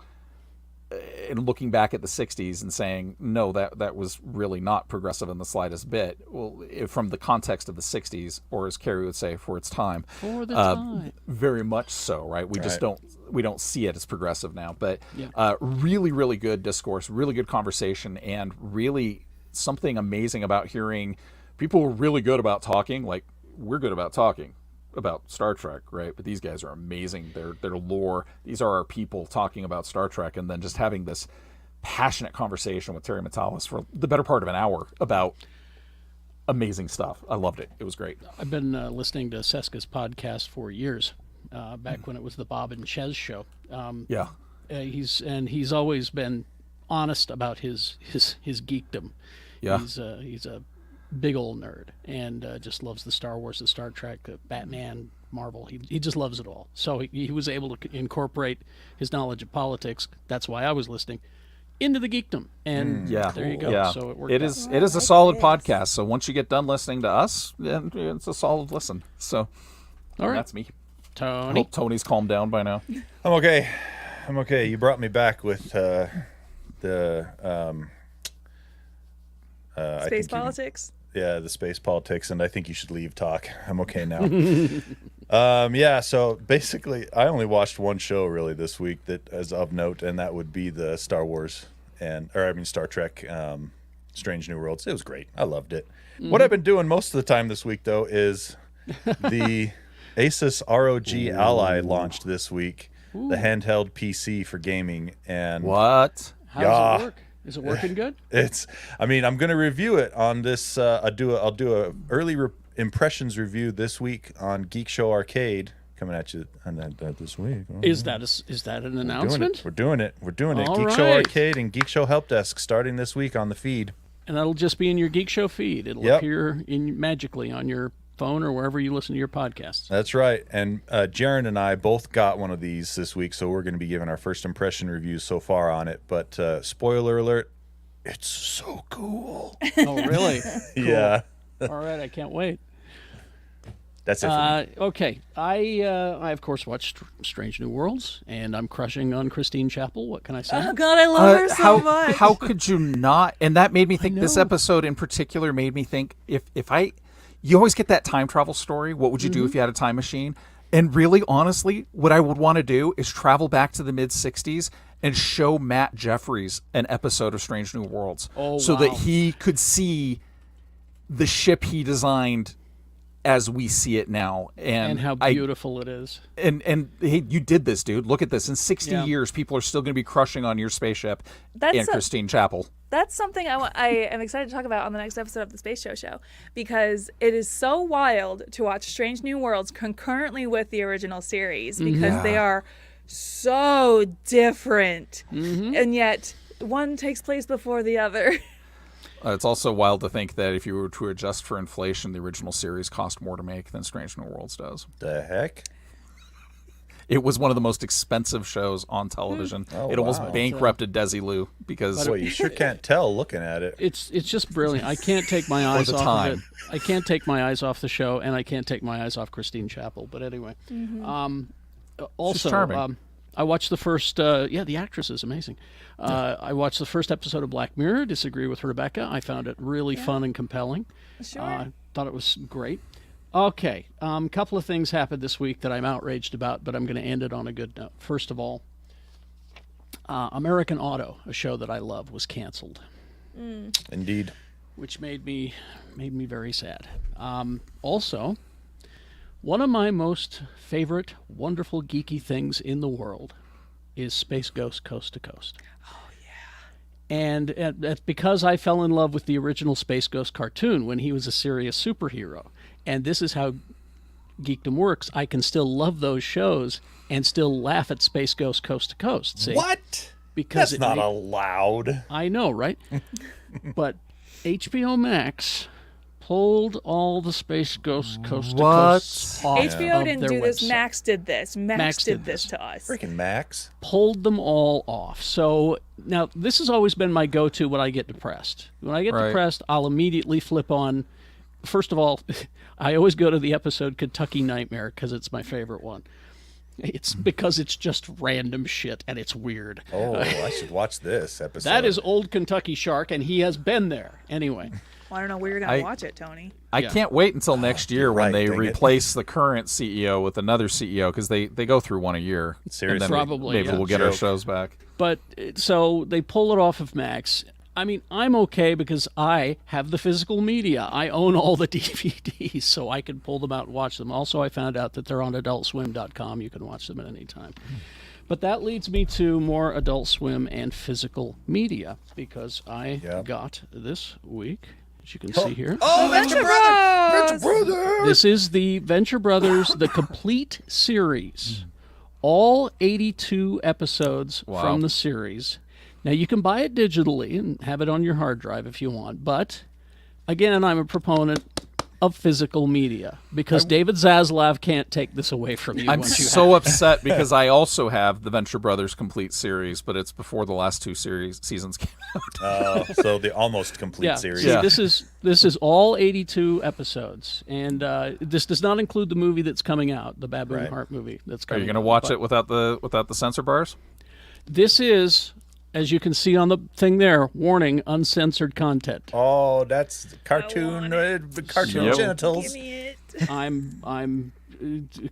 and looking back at the 60s and saying, no, that was really not progressive in the slightest bit. Well, from the context of the 60s, or as Carrie would say, for its time. For the time. Very much so, right? We just don't see it as progressive now. But really, really good discourse, really good conversation, and really something amazing about hearing people who are really good about talking, like we're good about talking about Star Trek, right? But these guys are amazing. Their lore. These are our people talking about Star Trek, and then just having this passionate conversation with Terry Matalas for the better part of an hour about amazing stuff. I loved it. It was great. I've been listening to Seska's podcast for years, back when it was the Bob and Chez show. He's always been honest about his geekdom. Yeah. He's a big old nerd and just loves the Star Wars, the Star Trek, Batman, Marvel. He just loves it all. So he was able to incorporate his knowledge of politics. That's why I was listening into the geekdom. And there you go. Yeah. So it worked. It is a solid podcast. So once you get done listening to us, it's a solid listen. So all right. That's me. Tony. I hope Tony's calmed down by now. I'm okay. You brought me back with Space politics. The space politics, and I think you should leave talk. I'm okay now. So basically, I only watched one show really this week that is of note, and that would be the Star Trek, Strange New Worlds. It was great. I loved it. What I've been doing most of the time this week, though, is the Asus ROG Ally launched this week, the handheld PC for gaming. And what? How does it work? Is it working good? I'm going to review it on this. I'll do a early impressions review this week on Geek Show Arcade, coming at you on that this week. Is that an announcement? We're doing it. All Geek Show right. Arcade and Geek Show Help Desk starting this week on the feed. And that'll just be in your Geek Show feed. It'll appear magically on your phone or wherever you listen to your podcasts. That's right. And Jaron and I both got one of these this week, so we're going to be giving our first impression reviews so far on it. But spoiler alert, it's so cool. Oh, really? Cool. Yeah. All right, I can't wait. That's it for me. Okay. I of course watched Strange New Worlds, and I'm crushing on Christine Chappell. What can I say? Oh God, I love her so much. How could you not? And that made me think. This episode in particular made me think. You always get that time travel story. What would you do if you had a time machine? And really, honestly, what I would want to do is travel back to the mid-'60s and show Matt Jeffries an episode of Strange New Worlds so that he could see the ship he designed as we see it now. And how beautiful it is. And hey, you did this, dude. Look at this. In 60 years, people are still going to be crushing on your spaceship and Christine Chappell. That's something I am excited to talk about on the next episode of the Space Show, because it is so wild to watch Strange New Worlds concurrently with the original series, because they are so different, and yet one takes place before the other. It's also wild to think that if you were to adjust for inflation, the original series cost more to make than Strange New Worlds does. The heck? It was one of the most expensive shows on television. It almost bankrupted Desilu because you sure can't tell looking at it. It's just brilliant. I can't take my eyes off of it. I can't take my eyes off the show, and I can't take my eyes off Christine Chappell. But anyway, also charming. I watched the first. The actress is amazing. I watched the first episode of Black Mirror. Disagree with Rebecca. I found it really fun and compelling. Sure. Thought it was great. Okay, couple of things happened this week that I'm outraged about, but I'm going to end it on a good note. First of all, American Auto, a show that I love, was canceled. Indeed. Which made me very sad. Also, one of my most favorite, wonderful, geeky things in the world is Space Ghost Coast to Coast. Oh, yeah. And that's because I fell in love with the original Space Ghost cartoon when he was a serious superhero. And this is how geekdom works. I can still love those shows and still laugh at Space Ghost Coast to Coast. See? What? Because That's not allowed. I know, right? But HBO Max pulled all the Space Ghost Coast to Coast off HBO of didn't their do this. website. Max did this. Max did this to us. Freaking Max. Pulled them all off. So now this has always been my go-to when I get depressed. When I get depressed, I'll immediately flip on. First of all, I always go to the episode Kentucky Nightmare because it's my favorite one. It's because it's just random shit and it's weird. Oh, I should watch this episode. That is Old Kentucky Shark, and he has been there. Anyway. Well, I don't know where you're going to watch it, Tony. I can't wait until next year when they dang it. replace the current CEO with another CEO, because they go through one a year. Seriously? And then Probably, maybe yeah. we'll get our Joke. shows back. But so they pull it off of Max. I mean, I'm okay because I have the physical media. I own all the DVDs, so I can pull them out and watch them. Also, I found out that they're on AdultSwim.com. You can watch them at any time. But that leads me to more Adult Swim and physical media, because I got this week, as you can see here. Oh, Venture Bros! Venture Brothers! This is the Venture Brothers, the complete series. All 82 episodes from the series. Now, you can buy it digitally and have it on your hard drive if you want. But, again, I'm a proponent of physical media because David Zaslav can't take this away from you. I'm so upset because I also have the Venture Brothers complete series, but it's before the last two seasons came out. So the almost complete series. See, this is all 82 episodes, and this does not include the movie that's coming out, the Baboon Heart movie that's Are coming. you going to watch it without the censor bars? This is, as you can see on the thing there, warning: uncensored content. Oh, that's cartoon Yep. genitals. Give me it. I'm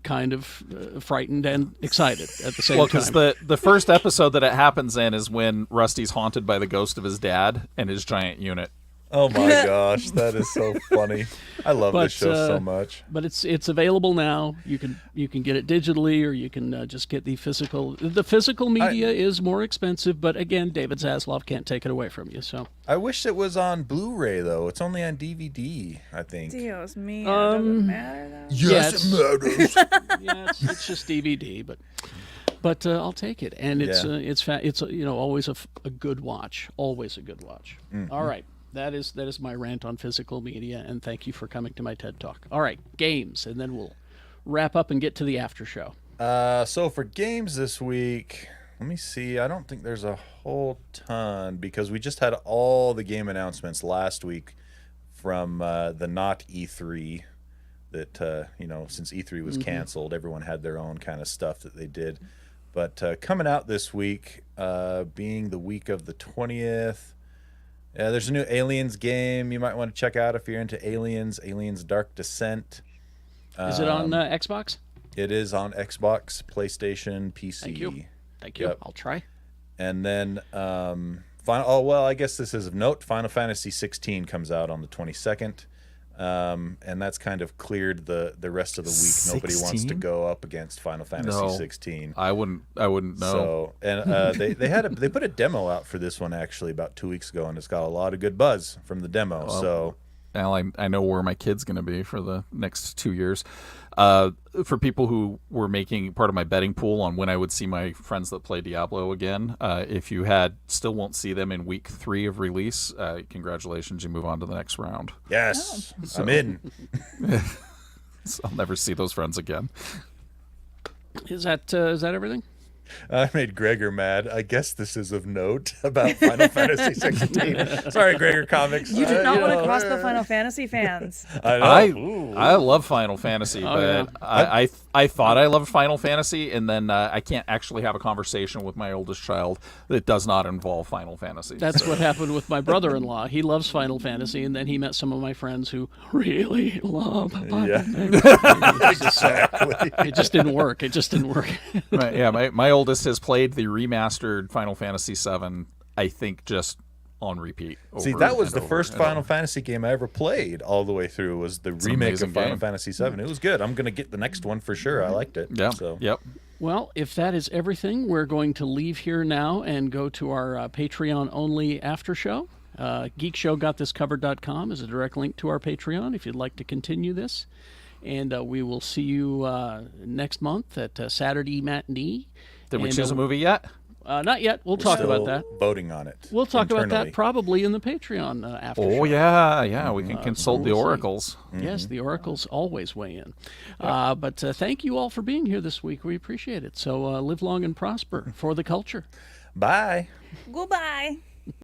kind of frightened and excited at the same Well, time. because the first episode that it happens in is when Rusty's haunted by the ghost of his dad and his giant unit. Oh my gosh, that is so funny. I love this show so much. But it's available now. You can get it digitally, or you can just get the physical. The physical media is more expensive, but again, David Zaslav can't take it away from you. So I wish it was on Blu-ray though. It's only on DVD, I think. Dios mío. Doesn't matter, though. Yes, it matters. yeah, it's just DVD, but I'll take it, and it's always a good watch, always a good watch. Mm-hmm. All right. That is my rant on physical media, and thank you for coming to my TED Talk. All right, games, and then we'll wrap up and get to the after show. So for games this week, let me see. I don't think there's a whole ton because we just had all the game announcements last week from the not E3 that, since E3 was canceled, everyone had their own kind of stuff that they did. But coming out this week, being the week of the 20th, there's a new Aliens game you might want to check out if you're into Aliens Dark Descent. Is it on Xbox? It is on Xbox, PlayStation, PC. Thank you. Yep. I'll try. And then, I guess this is of note, Final Fantasy 16 comes out on the 22nd. And that's kind of cleared the rest of the week. Nobody wants to 16? go up against Final Fantasy 16. I wouldn't know. So, and they put a demo out for this one actually about 2 weeks ago, and it's got a lot of good buzz from the demo. So, Al, I know where my kid's going to be for the next 2 years. For people who were making part of my betting pool on when I would see my friends that play Diablo again, if you still won't see them in week 3 of release, congratulations, you move on to the next round. yes, I'm in. So I'll never see those friends again. Is that everything? I made Gregor mad. I guess this is of note about Final Fantasy 16. Sorry, Gregor Comics. You do not want to cross the Final Fantasy fans. I know. I love Final Fantasy, but yeah. I thought I loved Final Fantasy, and then I can't actually have a conversation with my oldest child that does not involve Final Fantasy. That's what happened with my brother-in-law. He loves Final Fantasy, and then he met some of my friends who really love Final Fantasy. Exactly. It just didn't work. My oldest has played the remastered Final Fantasy VII, I think, just on repeat. See, that was the first Final Fantasy game I ever played all the way through. Was the remake of Final Fantasy VII. It was good. I'm gonna get the next one for sure. I liked it. Yeah. So. Yep. Well, if that is everything, we're going to leave here now and go to our Patreon-only after show. GeekShowGotThisCovered.com is a direct link to our Patreon if you'd like to continue this. And we will see you next month at Saturday Matinee. Did we choose a movie yet? Not yet. We'll talk about that. Voting on it. We'll talk about internally. that probably in the Patreon after show. Oh, yeah. We can consult the oracles. Yes, the oracles always weigh in. But thank you all for being here this week. We appreciate it. So live long and prosper for the culture. Bye. Goodbye.